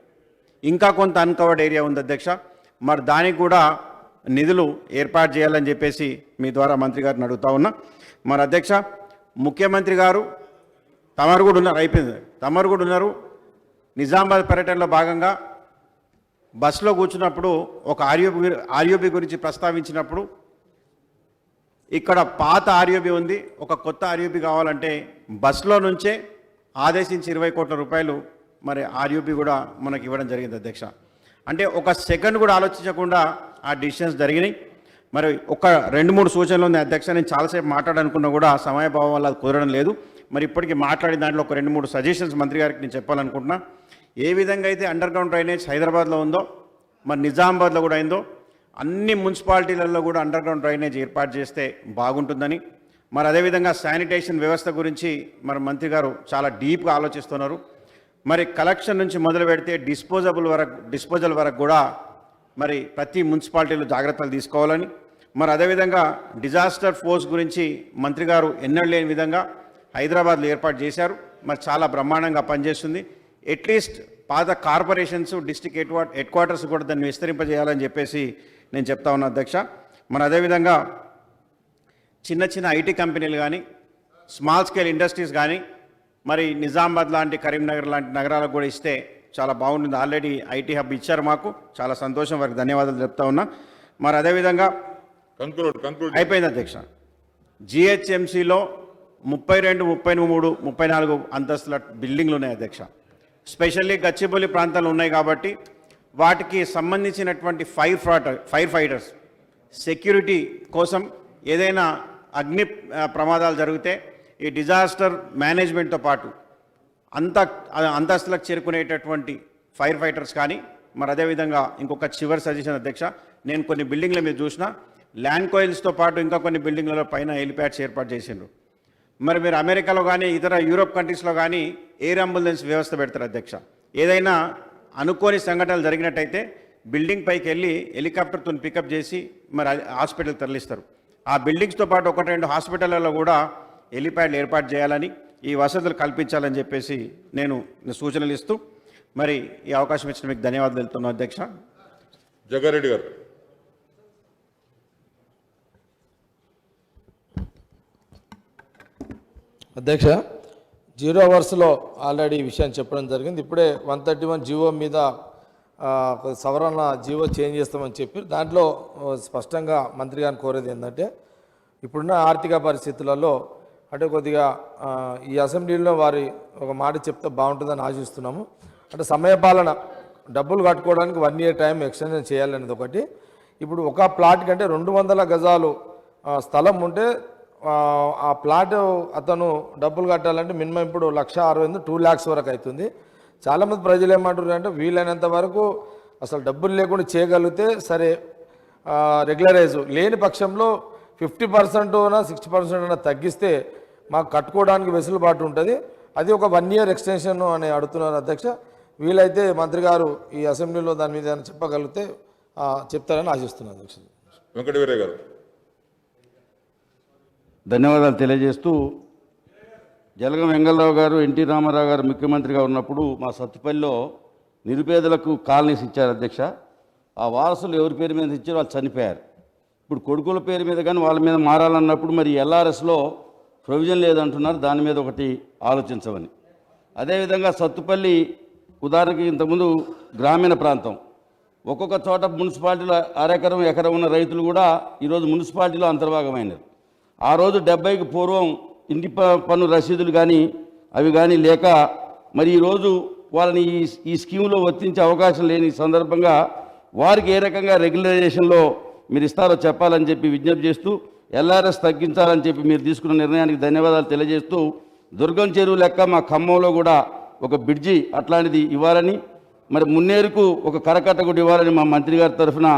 ఇంకా కొంత అన్కవర్డ్ ఏరియా ఉంది అధ్యక్ష. మరి దానికి కూడా నిధులు ఏర్పాటు చేయాలని చెప్పేసి మీ ద్వారా మంత్రి గారిని అడుగుతా ఉన్నా. మరి అధ్యక్ష, ముఖ్యమంత్రి గారు తమరు కూడా ఉన్నారు, అయిపోయింది, తమరు కూడా నిజామాబాద్ పర్యటనలో భాగంగా బస్సులో కూర్చున్నప్పుడు ఒక ఆర్యూబీ గురించి ప్రస్తావించినప్పుడు ఇక్కడ పాత ఆర్యూబీ ఉంది, ఒక కొత్త ఆర్యూబీ కావాలంటే బస్సులో నుంచే ఆదేశించి 20 కోట్ల రూపాయలు మరి ఆర్యూబీ కూడా మనకి ఇవ్వడం జరిగింది అధ్యక్ష. అంటే ఒక సెకండ్ కూడా ఆలోచించకుండా ఆ డిసిషన్స్ జరిగినాయి. మరి ఒక 2-3 సూచనలు ఉన్నాయి అధ్యక్ష. నేను చాలాసేపు మాట్లాడాలనుకున్నా కూడా సమయభావం వల్ల అది కుదరడం లేదు. మరి ఇప్పటికీ మాట్లాడిన దాంట్లో ఒక 2-3 సజెషన్స్ మంత్రి గారికి నేను చెప్పాలనుకుంటున్నా. ఏ విధంగా అయితే అండర్ గ్రౌండ్ డ్రైనేజ్ హైదరాబాద్లో ఉందో మరి నిజామాబాద్లో కూడా అయిందో అన్ని మున్సిపాలిటీలలో కూడా అండర్ గ్రౌండ్ డ్రైనేజ్ ఏర్పాటు చేస్తే బాగుంటుందని, మరి అదేవిధంగా శానిటేషన్ వ్యవస్థ గురించి మరి మంత్రి గారు చాలా డీప్గా ఆలోచిస్తున్నారు. మరి కలెక్షన్ నుంచి మొదలు పెడితే డిస్పోజల్ వరకు కూడా మరి ప్రతి మున్సిపాలిటీలో జాగ్రత్తలు తీసుకోవాలని, మరి అదేవిధంగా డిజాస్టర్ ఫోర్స్ గురించి మంత్రి గారు ఎన్నడూ లేని విధంగా హైదరాబాద్లో ఏర్పాటు చేశారు. మరి చాలా బ్రహ్మాండంగా పనిచేస్తుంది. అట్లీస్ట్ పాత కార్పొరేషన్స్ డిస్ట్రిక్ట్ హెడ్ క్వార్టర్స్ కూడా దాన్ని విస్తరింపజేయాలని చెప్పేసి నేను చెప్తా ఉన్నా అధ్యక్ష. మరి అదేవిధంగా చిన్న చిన్న ఐటీ కంపెనీలు కానీ స్మాల్ స్కేల్ ఇండస్ట్రీస్ కానీ మరి నిజామాబాద్ లాంటి కరీంనగర్ లాంటి నగరాలకు కూడా ఇస్తే చాలా బాగుంటుంది. ఆల్రెడీ ఐటీ హబ్ ఇచ్చారు మాకు, చాలా సంతోషం, వారికి ధన్యవాదాలు చెప్తా ఉన్నా. మరి అదేవిధంగా కంక్లూడ్ అయిపోయింది అధ్యక్ష. జిహెచ్ఎంసీలో 32, 33, 34 అంతస్తుల బిల్డింగ్లు ఉన్నాయి అధ్యక్ష. స్పెషల్లీ గచ్చిబౌలి ప్రాంతాలు ఉన్నాయి కాబట్టి వాటికి సంబంధించినటువంటి ఫైర్ ఫైటర్స్ సెక్యూరిటీ కోసం ఏదైనా అగ్ని ప్రమాదాలు జరిగితే ఈ డిజాస్టర్ మేనేజ్మెంట్తో పాటు అంతస్తులకు చేరుకునేటటువంటి ఫైర్ ఫైటర్స్ కానీ, మరి అదేవిధంగా ఇంకొక చివరి సజెషన్ అధ్యక్ష, నేను కొన్ని బిల్డింగ్ల మీద చూసిన ల్యాండ్ కోయిల్స్తో పాటు ఇంకా కొన్ని బిల్డింగ్లలో పైన హెలిప్యాడ్స్ ఏర్పాటు చేసిండ్రు. మరి మీరు అమెరికాలో కానీ ఇతర యూరోప్ కంట్రీస్లో కానీ ఎయిర్ అంబులెన్స్ వ్యవస్థ పెడతారు అధ్యక్ష. ఏదైనా అనుకోని సంఘటనలు జరిగినట్టయితే బిల్డింగ్ పైకి వెళ్ళి హెలికాప్టర్తో పికప్ చేసి మరి హాస్పిటల్ తరలిస్తారు. ఆ బిల్డింగ్స్తో పాటు 1-2 హాస్పిటళ్లలో కూడా హెలిప్యాడ్లు ఏర్పాటు చేయాలని, ఈ వసతులు కల్పించాలని చెప్పేసి నేను సూచనలు ఇస్తూ మరి ఈ అవకాశం ఇచ్చిన మీకు ధన్యవాదాలు తెలుపుతున్నాను అధ్యక్ష. జగ్గారెడ్డి గారు. అధ్యక్ష, 0 అవర్స్లో ఆల్రెడీ ఈ విషయాన్ని చెప్పడం జరిగింది. ఇప్పుడే 131 జీవో మీద సవరణ జీవో చేంజ్ చేస్తామని చెప్పి దాంట్లో స్పష్టంగా మంత్రి గారిని కోరేది ఏంటంటే ఇప్పుడున్న ఆర్థిక పరిస్థితులలో అంటే కొద్దిగా ఈ అసెంబ్లీలో వారి ఒక మాట చెప్తే బాగుంటుందని ఆశిస్తున్నాము. అంటే సమయపాలన డబ్బులు కట్టుకోవడానికి 1 year టైం ఎక్స్టెన్షన్ చేయాలనేది ఒకటి. ఇప్పుడు ఒక ప్లాట్ కంటే 200 గజాలు స్థలం ఉంటే ఆ ప్లాట్ అతను డబ్బులు కట్టాలంటే మినిమం ఇప్పుడు 1,60,000 2 lakhs వరకు అవుతుంది. చాలామంది ప్రజలు ఏమంటారు అంటే వీలైనంత వరకు అసలు డబ్బులు లేకుండా చేయగలిగితే సరే, రెగ్యులరైజ్ లేని పక్షంలో 50% 60% తగ్గిస్తే మాకు కట్టుకోవడానికి వెసులుబాటు ఉంటుంది. అది ఒక 1 year ఎక్స్టెన్షన్ అని అడుగుతున్నారు అధ్యక్ష. వీలైతే మంత్రి గారు ఈ అసెంబ్లీలో దాని మీద చెప్పగలిగితే చెప్తారని ఆశిస్తున్నాను అధ్యక్ష. వెంకటవీరయ్య గారు. ధన్యవాదాలు తెలియజేస్తూ, జలగం వెంగళరావు గారు ఎన్టీ రామారావు గారు ముఖ్యమంత్రిగా ఉన్నప్పుడు మా సత్తుపల్లిలో నిరుపేదలకు కాలనీస్ ఇచ్చారు అధ్యక్ష. ఆ వారసులు ఎవరి పేరు మీద ఇచ్చారో వాళ్ళు చనిపోయారు. ఇప్పుడు కొడుకుల పేరు మీద కానీ వాళ్ళ మీద మారాలన్నప్పుడు మరి ఎల్ఆర్ఎస్లో ప్రొవిజన్ లేదంటున్నారు. దాని మీద ఒకటి ఆలోచించమని. అదేవిధంగా సత్తుపల్లి ఉదాహరణకి ఇంతకుముందు గ్రామీణ ప్రాంతం, ఒక్కొక్క చోట మున్సిపాలిటీలో అరెకరం ఎకరం ఉన్న రైతులు కూడా ఈరోజు మున్సిపాలిటీలో అంతర్భాగమైనారు. ఆ రోజు 70కి పూర్వం ఇంటి పన్ను రసీదులు కానీ అవి కానీ లేక మరి ఈరోజు వాళ్ళని ఈ స్కీమ్లో వర్తించే అవకాశం లేని సందర్భంగా వారికి ఏ రకంగా రెగ్యులరైజేషన్లో మీరు ఇస్తారో చెప్పాలని చెప్పి విజ్ఞప్తి చేస్తూ, ఎల్ఆర్ఎస్ తగ్గించాలని చెప్పి మీరు తీసుకున్న నిర్ణయానికి ధన్యవాదాలు తెలియజేస్తూ, దుర్గం చెరువు లెక్క మా ఖమ్మంలో కూడా ఒక బ్రిడ్జి అట్లాంటిది ఇవ్వాలని, మరి మున్నేరుకు ఒక కరకట్ట కూడా ఇవ్వాలని మా మంత్రి గారి తరఫున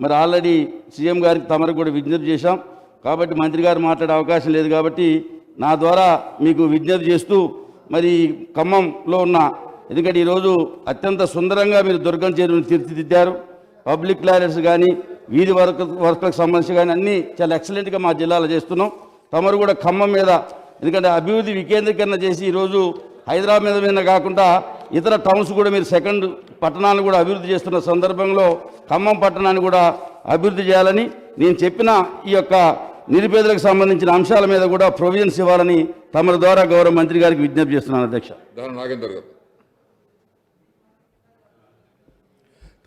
మరి ఆల్రెడీ సీఎం గారికి తమరికి కూడా విజ్ఞప్తి చేశాం. కాబట్టి మంత్రి గారు మాట్లాడే అవకాశం లేదు కాబట్టి నా ద్వారా మీకు విజ్ఞప్తి చేస్తూ, మరి ఖమ్మంలో ఉన్న, ఎందుకంటే ఈరోజు అత్యంత సుందరంగా మీరు దుర్గం చెరువుని తీర్చిదిద్దారు. పబ్లిక్ టాయిలెట్స్ కానీ వీధి వర్కులకు సంబంధించి కానీ అన్నీ చాలా ఎక్సలెంట్గా మా జిల్లాలో చేస్తున్నాం. తమరు కూడా ఖమ్మం మీద, ఎందుకంటే అభివృద్ధి వికేంద్రీకరణ చేసి ఈరోజు హైదరాబాద్ మీద కాకుండా ఇతర టౌన్స్ కూడా మీరు సెకండ్ పట్టణాలను కూడా అభివృద్ధి చేస్తున్న సందర్భంలో ఖమ్మం పట్టణాన్ని కూడా అభివృద్ధి చేయాలని, నేను చెప్పిన ఈ యొక్క నిరుపేదలకు సంబంధించిన అంశాల మీద కూడా ప్రొవిజన్స్ ఇవ్వాలని తమరి ద్వారా గౌరవ మంత్రి గారికి విజ్ఞప్తి చేస్తున్నాను అధ్యక్ష. దాని నాగేందర్ గారు.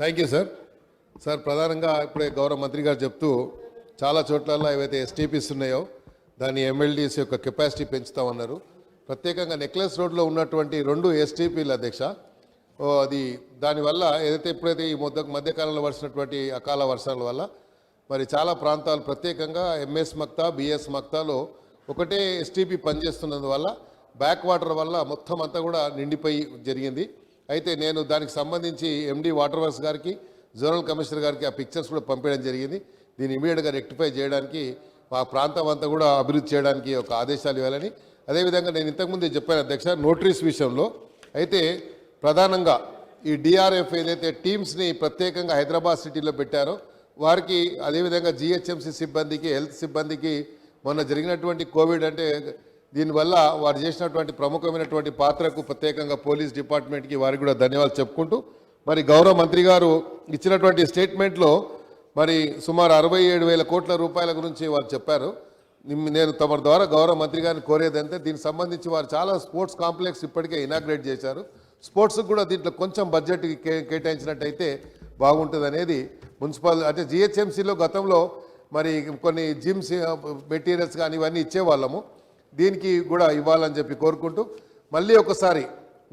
Thank you sir. సార్, ప్రధానంగా ఇప్పుడే గౌరవ మంత్రి గారు చెప్తూ చాలా చోట్లలో ఏవైతే ఎస్టీపీస్ ఉన్నాయో దాని ఎమ్మెల్డీస్ యొక్క కెపాసిటీ పెంచుతామన్నారు. ప్రత్యేకంగా నెక్లెస్ రోడ్లో ఉన్నటువంటి 2 ఎస్టీపీలు అధ్యక్ష, అది దానివల్ల ఏదైతే ఇప్పుడైతే ఈ మధ్యకాలంలో వర్షినటువంటి అకాల వర్షాల వల్ల మరి చాలా ప్రాంతాలు ప్రత్యేకంగా ఎంఎస్ మక్తా, బిఎస్ మక్తాలో ఒకటే ఎస్టీపీ పనిచేస్తున్నందువల్ల బ్యాక్ వాటర్ వల్ల మొత్తం అంతా కూడా నిండిపోయి జరిగింది. అయితే నేను దానికి సంబంధించి ఎండి వాటర్ వర్క్స్ గారికి, జోనల్ కమిషనర్ గారికి ఆ పిక్చర్స్ కూడా పంపించడం జరిగింది. దీన్ని ఇమీడియట్గా రెక్టిఫై చేయడానికి, మా ప్రాంతం అంతా కూడా అభివృద్ధి చేయడానికి ఒక ఆదేశాలు ఇవ్వాలని. అదేవిధంగా నేను ఇంతకుముందే చెప్పాను అధ్యక్ష, నోటరీస్ విషయంలో అయితే ప్రధానంగా ఈ డిఆర్ఎఫ్ ఏదైతే టీమ్స్ని ప్రత్యేకంగా హైదరాబాద్ సిటీలో పెట్టారో వారికి, అదేవిధంగా జిహెచ్ఎంసీ సిబ్బందికి, హెల్త్ సిబ్బందికి మొన్న జరిగినటువంటి కోవిడ్ అంటే దీనివల్ల వారు చేసినటువంటి ప్రముఖమైనటువంటి పాత్రకు ప్రత్యేకంగా పోలీస్ డిపార్ట్మెంట్కి వారికి కూడా ధన్యవాదాలు చెప్పుకుంటూ, మరి గౌరవ మంత్రి గారు ఇచ్చినటువంటి స్టేట్మెంట్లో మరి సుమారు 67,000 కోట్ల రూపాయల గురించి వారు చెప్పారు. నేను తమ ద్వారా గౌరవ మంత్రి గారిని కోరేది అంటే దీనికి సంబంధించి వారు చాలా స్పోర్ట్స్ కాంప్లెక్స్ ఇప్పటికే ఇనాగ్రేట్ చేశారు. స్పోర్ట్స్కి కూడా దీంట్లో కొంచెం బడ్జెట్ కేటాయించినట్టయితే బాగుంటుంది అనేది మున్సిపల్ అంటే జిహెచ్ఎంసీలో గతంలో మరి కొన్ని జిమ్స్ మెటీరియల్స్ కానీ ఇవన్నీ ఇచ్చేవాళ్ళము, దీనికి కూడా ఇవ్వాలని చెప్పి కోరుకుంటూ, మళ్ళీ ఒకసారి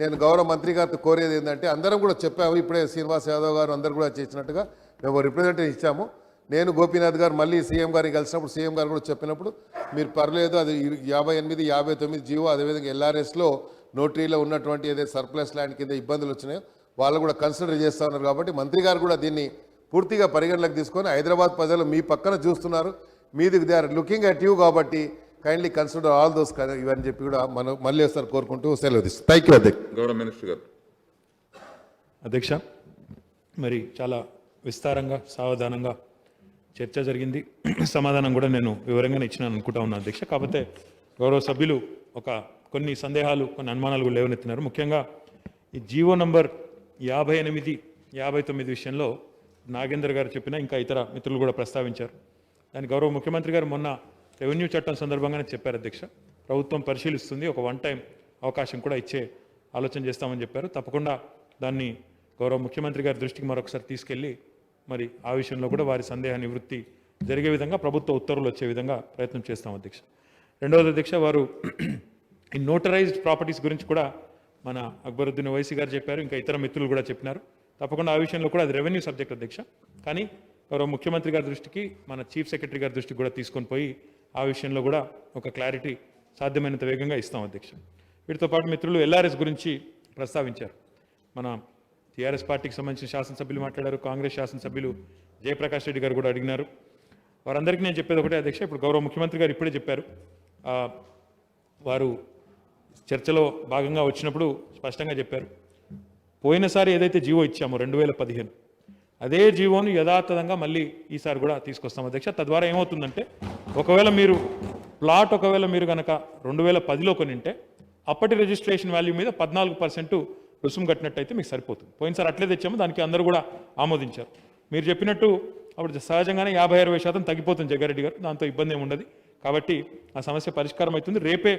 నేను గౌరవ మంత్రి గారితో కోరేది ఏంటంటే అందరం కూడా చెప్పాము, ఇప్పుడే శ్రీనివాస్ యాదవ్ గారు అందరు కూడా చేసినట్టుగా మేము రిప్రజెంటేటివ్ ఇచ్చాము. నేను గోపీనాథ్ గారు మళ్ళీ సీఎం గారిని కలిసినప్పుడు సీఎం గారు కూడా చెప్పినప్పుడు మీరు పర్లేదు అది 58, 59 జీవో, అదేవిధంగా ఎల్ఆర్ఎస్లో నోటరీలో ఉన్నటువంటి ఏదైతే సర్ప్లస్ ల్యాండ్ కింద ఇబ్బందులు వచ్చినాయో వాళ్ళు కూడా కన్సిడర్ చేస్తూ ఉన్నారు. కాబట్టి మంత్రి గారు కూడా దీన్ని పూర్తిగా పరిగణలోకి తీసుకొని హైదరాబాద్ ప్రజలు మీ పక్కన చూస్తున్నారు, మీది they are looking at you, కాబట్టి కైండ్లీ కన్సిడర్ ఆల్ దోస్ ఇవని చెప్పి కూడా మనం మళ్ళీ ఒకసారి కోరుకుంటూ సెలవు తీస్తాం. థ్యాంక్ యూ అధ్యక్ష. గౌరవ మినిస్టర్ గారు. అధ్యక్ష, మరి చాలా విస్తారంగా సావధానంగా చర్చ జరిగింది. సమాధానం కూడా నేను వివరంగానే ఇచ్చినాను అనుకుంటా ఉన్నాను అధ్యక్ష. కాకపోతే గౌరవ సభ్యులు కొన్ని సందేహాలు, కొన్ని అనుమానాలు కూడా లేవనెత్తినారు. ముఖ్యంగా ఈ జీవో నంబర్ 58, 59 విషయంలో నాగేందర్ గారు చెప్పిన ఇంకా ఇతర మిత్రులు కూడా ప్రస్తావించారు. దాని గౌరవ ముఖ్యమంత్రి గారు మొన్న రెవెన్యూ చట్టం సందర్భంగానే చెప్పారు అధ్యక్ష, ప్రభుత్వం పరిశీలిస్తుంది, ఒక 1 టైం అవకాశం కూడా ఇచ్చే ఆలోచన చేస్తామని చెప్పారు. తప్పకుండా దాన్ని గౌరవ ముఖ్యమంత్రి గారి దృష్టికి మరొకసారి తీసుకెళ్ళి మరి ఆ విషయంలో కూడా వారి సందేహ నివృత్తి జరిగే విధంగా ప్రభుత్వ ఉత్తర్వులు వచ్చే విధంగా ప్రయత్నం చేస్తాం అధ్యక్ష. రెండవది అధ్యక్ష, వారు ఈ నోటరైజ్డ్ ప్రాపర్టీస్ గురించి కూడా మన అక్బరుద్దీన్ ఓవైసీ గారు చెప్పారు, ఇంకా ఇతర మిత్రులు కూడా చెప్పినారు. తప్పకుండా ఆ విషయంలో కూడా అది రెవెన్యూ సబ్జెక్ట్ అధ్యక్ష. కానీ గౌరవ ముఖ్యమంత్రి గారి దృష్టికి, మన చీఫ్ సెక్రటరీ గారి దృష్టికి కూడా తీసుకొని పోయి ఆ విషయంలో కూడా ఒక క్లారిటీ సాధ్యమైనంత వేగంగా ఇస్తాం అధ్యక్ష. వీటితో పాటు మిత్రులు ఎల్ఆర్ఎస్ గురించి ప్రస్తావించారు. మన టీఆర్ఎస్ పార్టీకి సంబంధించిన శాసనసభ్యులు మాట్లాడారు, కాంగ్రెస్ శాసనసభ్యులు జయప్రకాష్ రెడ్డి గారు కూడా అడిగినారు. వారందరికీ నేను చెప్పేది ఒకటే అధ్యక్ష, ఇప్పుడు గౌరవ ముఖ్యమంత్రి గారు ఇప్పుడే చెప్పారు, వారు చర్చలో భాగంగా వచ్చినప్పుడు స్పష్టంగా చెప్పారు, పోయినసారి ఏదైతే జీవో ఇచ్చామో 2015 అదే జీవోను యథాతథంగా మళ్ళీ ఈసారి కూడా తీసుకొస్తాం అధ్యక్ష. తద్వారా ఏమవుతుందంటే ఒకవేళ మీరు కనుక 2010లో కొనింటే అప్పటి రిజిస్ట్రేషన్ వాల్యూ మీద 14% రుసుము కట్టినట్టయితే మీకు సరిపోతుంది. పోయినసారి అట్లే తెచ్చాము, దానికి అందరూ కూడా ఆమోదించారు. మీరు చెప్పినట్టు అప్పుడు సహజంగానే 50-60% తగ్గిపోతుంది జగ్గారెడ్డి గారు, దాంతో ఇబ్బంది ఏమి ఉండదు. కాబట్టి ఆ సమస్య పరిష్కారం అవుతుంది. రేపే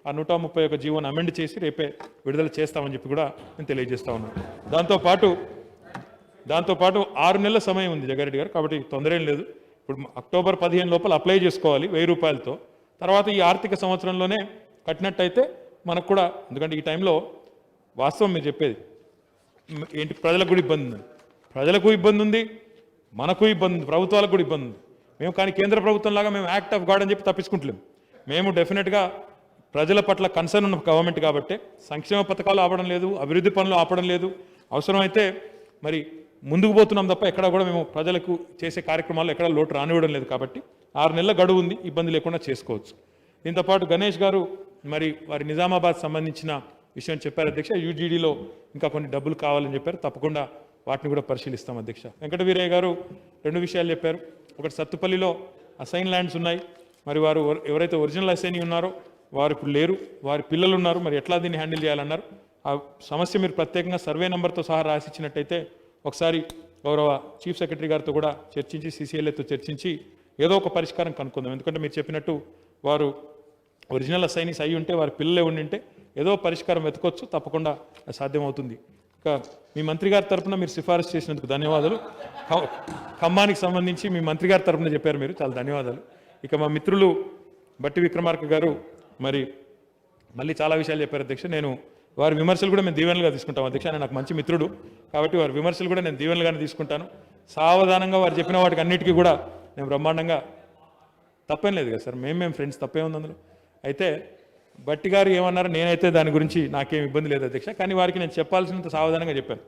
ఆ 131 జీవోను అమెండ్ చేసి రేపే విడుదల చేస్తామని చెప్పి కూడా నేను తెలియజేస్తా ఉన్నాను. దాంతోపాటు 6 నెలల సమయం ఉంది జగ్గారెడ్డి గారు, కాబట్టి తొందర ఏం లేదు. ఇప్పుడు అక్టోబర్ 15 లోపల అప్లై చేసుకోవాలి 1000 రూపాయలతో. తర్వాత ఈ ఆర్థిక సంవత్సరంలోనే కట్టినట్టయితే మనకు కూడా, ఎందుకంటే ఈ టైంలో వాస్తవం మీరు చెప్పేది ఏంటి, ప్రజలకు కూడా ఇబ్బంది ఉంది, ప్రజలకు ఇబ్బంది ఉంది, మనకు ఇబ్బంది ఉంది, ప్రభుత్వాలకు కూడా ఇబ్బంది ఉంది. మేము కానీ కేంద్ర ప్రభుత్వం లాగా మేము యాక్ట్ ఆఫ్ గాడ్ అని చెప్పి తప్పించుకుంటలేము. మేము డెఫినెట్గా ప్రజల పట్ల కన్సర్న్ ఉన్న గవర్నమెంట్ కాబట్టి సంక్షేమ పథకాలు ఆపడం లేదు, అభివృద్ధి పనులు ఆపడం లేదు, అవసరమైతే మరి ముందుకు పోతున్నాం తప్ప ఎక్కడ కూడా మేము ప్రజలకు చేసే కార్యక్రమాలు ఎక్కడ లోటు రానివ్వడం లేదు. కాబట్టి 6 నెలల గడువు ఉంది, ఇబ్బంది లేకుండా చేసుకోవచ్చు. దీంతోపాటు గణేష్ గారు మరి వారి నిజామాబాద్ సంబంధించిన విషయం చెప్పారు అధ్యక్ష. యూజీడీలో ఇంకా కొన్ని డబ్బులు కావాలని చెప్పారు. తప్పకుండా వాటిని కూడా పరిశీలిస్తాం అధ్యక్ష. వెంకట వీరయ్య గారు 2 విషయాలు చెప్పారు. ఒకటి, సత్తుపల్లిలో అసైన్ ల్యాండ్స్ ఉన్నాయి, మరి వారు ఎవరైతే ఒరిజినల్ అసైన్ ఉన్నారో వారు ఇప్పుడు లేరు, వారి పిల్లలు ఉన్నారు, మరి ఎట్లా దీన్ని హ్యాండిల్ చేయాలన్నారు. ఆ సమస్య మీరు ప్రత్యేకంగా సర్వే నెంబర్తో సహా రాసిచ్చినట్టయితే ఒకసారి గౌరవ చీఫ్ సెక్రటరీ గారితో కూడా చర్చించి, CCLAతో చర్చించి ఏదో ఒక పరిష్కారం కనుక్కుందాం. ఎందుకంటే మీరు చెప్పినట్టు వారు ఒరిజినల్ అసైనీస్ అయి ఉంటే, వారి పిల్లలే ఉండింటే ఏదో పరిష్కారం వెతకొచ్చు, తప్పకుండా సాధ్యమవుతుంది. ఇక మీ మంత్రి గారి తరఫున మీరు సిఫారసు చేసినందుకు ధన్యవాదాలు. ఖమ్మానికి సంబంధించి మీ మంత్రి గారి తరఫున చెప్పారు మీరు, చాలా ధన్యవాదాలు. ఇక మా మిత్రులు బట్టి విక్రమార్క గారు మరి మళ్ళీ చాలా విషయాలు చెప్పారు అధ్యక్ష. నేను వారి విమర్శలు కూడా మేము దీవెనలుగా తీసుకుంటాం అధ్యక్ష. ఆయన నాకు మంచి మిత్రుడు కాబట్టి వారి విమర్శలు కూడా నేను దీవెనలుగానే తీసుకుంటాను. సావధానంగా వారు చెప్పిన వాటికి అన్నిటికీ కూడా నేను బ్రహ్మాండంగా, తప్పేం లేదు కదా సార్, మేము ఫ్రెండ్స్, తప్పే ఉంది అందులో. అయితే బట్టి గారు ఏమన్నారు, నేనైతే దాని గురించి నాకేం ఇబ్బంది లేదు అధ్యక్ష. కానీ వారికి నేను చెప్పాల్సినంత సావధానంగా చెప్పాను.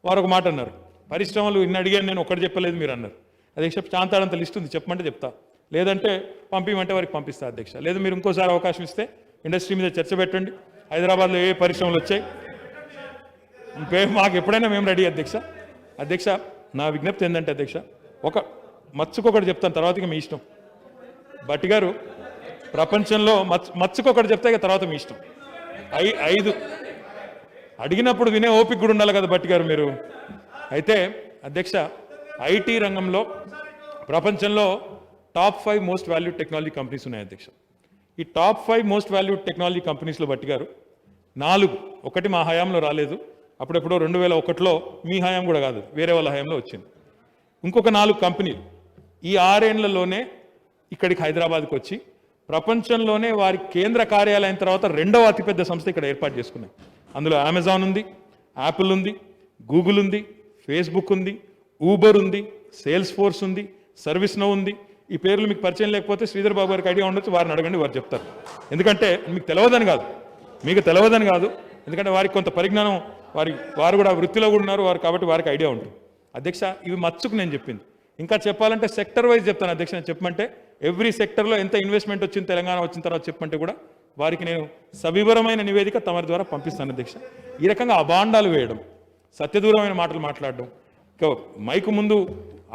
వారు ఒక మాట అన్నారు, పరిశ్రమలు ఇన్ని అడిగాను నేను, ఒక్కటి చెప్పలేదు మీరు అన్నారు. అధ్యక్ష చాంతాడంత లిస్ట్ ఉంది, చెప్పమంటే చెప్తా, లేదంటే పంపించమంటే వారికి పంపిస్తా అధ్యక్ష. లేదు మీరు ఇంకోసారి అవకాశం ఇస్తే ఇండస్ట్రీ మీద చర్చ పెట్టండి. హైదరాబాద్లో ఏ పరిశ్రమలు వచ్చాయి మాకు ఎప్పుడైనా మేము రెడీ అధ్యక్ష. అధ్యక్ష నా విజ్ఞప్తి ఏంటంటే అధ్యక్ష, ఒక మచ్చుకొకటి చెప్తాను, తర్వాత మీ ఇష్టం. బట్టి గారు ప్రపంచంలో మచ్చుకొకటి చెప్తే తర్వాత మీ ఇష్టం. 5 అడిగినప్పుడు వినే ఓపిక కూడా ఉండాలి కదా బట్టి గారు మీరు. అయితే అధ్యక్ష, ఐటీ రంగంలో ప్రపంచంలో top 5 most valued technology companies ఉన్నాయి అధ్యక్ష. ఈ టాప్ 5 మోస్ట్ వాల్యూడ్ టెక్నాలజీ కంపెనీస్లో బట్టి గారు 4, ఒకటి మా హయాంలో రాలేదు, అప్పుడెప్పుడో 2001లో, మీ హయాం కూడా కాదు, వేరే వాళ్ళ హయాంలో వచ్చింది. ఇంకొక 4 కంపెనీలు ఈ 6 ఏళ్లలోనే ఇక్కడికి హైదరాబాద్కి వచ్చి ప్రపంచంలోనే వారి కేంద్ర కార్యాలయం తర్వాత 2వ అతిపెద్ద సంస్థ ఇక్కడ ఏర్పాటు చేసుకున్నాయి. అందులో అమెజాన్ ఉంది, యాపిల్ ఉంది, గూగుల్ ఉంది, ఫేస్బుక్ ఉంది, ఊబర్ ఉంది, సేల్స్ ఫోర్స్ ఉంది, సర్వీస్ నౌ ఉంది. ఈ పేర్లు మీకు పరిచయం లేకపోతే శ్రీధర్ బాబు గారికి ఐడియా ఉండొచ్చు, వారిని అడగండి, వారు చెప్తారు. ఎందుకంటే మీకు తెలియదని కాదు, ఎందుకంటే వారికి కొంత పరిజ్ఞానం, వారు కూడా వృత్తిలో కూడా ఉన్నారు వారు, కాబట్టి వారికి ఐడియా ఉంటుంది. అధ్యక్ష ఇవి మచ్చుకు నేను చెప్పింది. ఇంకా చెప్పాలంటే సెక్టర్ వైజ్ చెప్తాను అధ్యక్ష. నేను చెప్పమంటే ఎవ్రీ సెక్టర్లో ఎంత ఇన్వెస్ట్మెంట్ వచ్చింది తెలంగాణ వచ్చిన తర్వాత చెప్పమంటే కూడా వారికి నేను సవివరమైన నివేదిక తమరి ద్వారా పంపిస్తాను అధ్యక్ష. ఈ రకంగా అబాండాలు వేయడం, సత్యదూరమైన మాటలు మాట్లాడడం, మైకు ముందు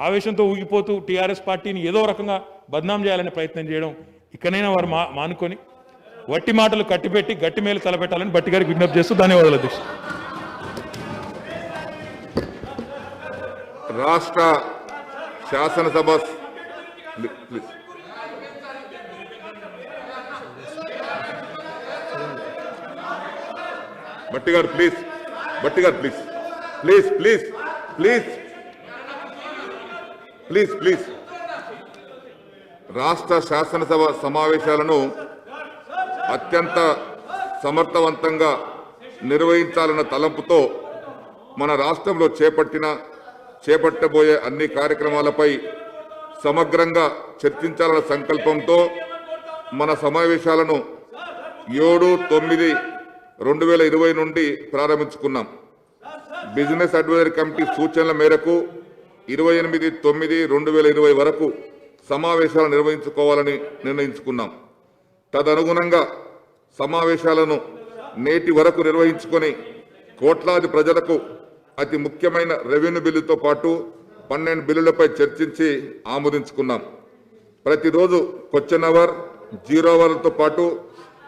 ఆవేశంతో ఊగిపోతూ టీఆర్ఎస్ పార్టీని ఏదో రకంగా బద్నాం చేయాలనే ప్రయత్నం చేయడం, ఇకనైనా వారు మానుకొని వట్టి మాటలు కట్టిపెట్టి గట్టి మేలు తలపెట్టాలని బట్టి గారికి విజ్ఞప్తి చేస్తూ ధన్యవాదాలు అధ్యక్ష. రాష్ట్ర శాసనసభ బట్టి గారు ప్లీజ్, బట్టి గారు please please please please please please రాష్ట్ర శాసనసభ సమావేశాలను అత్యంత సమర్థవంతంగా నిర్వహించాలన్న తలంపుతో మన రాష్ట్రంలో చేపట్టబోయే అన్ని కార్యక్రమాలపై సమగ్రంగా చర్చించాలన్న సంకల్పంతో మన సమావేశాలను 7/9/2020 నుండి ప్రారంభించుకున్నాం. బిజినెస్ అడ్వైజరీ కమిటీ సూచనల మేరకు 28/9/2020 వరకు సమావేశాలు నిర్వహించుకోవాలని నిర్ణయించుకున్నాం. తదనుగుణంగా సమావేశాలను నేటి వరకు నిర్వహించుకొని కోట్లాది ప్రజలకు అతి ముఖ్యమైన రెవెన్యూ బిల్లుతో పాటు 12 బిల్లులపై చర్చించి ఆమోదించుకున్నాం. ప్రతిరోజు క్వశ్చన్ అవర్, 0 అవర్లతో పాటు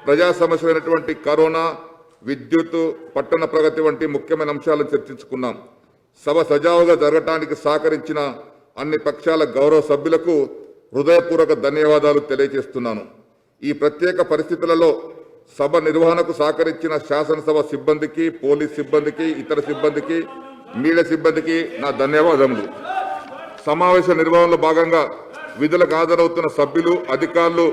ప్రజా సమస్యలైనటువంటి కరోనా, విద్యుత్, పట్టణ ప్రగతి వంటి ముఖ్యమైన అంశాలను చర్చించుకున్నాం. సభ సజావుగా జరగటానికి సహకరించిన అన్ని పక్షాల గౌరవ సభ్యులకు హృదయపూర్వక ధన్యవాదాలు తెలియజేస్తున్నాను. ఈ ప్రత్యేక పరిస్థితులలో సభ నిర్వహణకు సహకరించిన శాసనసభ సిబ్బందికి, పోలీస్ సిబ్బందికి, ఇతర సిబ్బందికి, మీడియా సిబ్బందికి నా ధన్యవాదములు. సమావేశ నిర్వహణలో భాగంగా విధులకు హాజరవుతున్న సభ్యులు, అధికారులు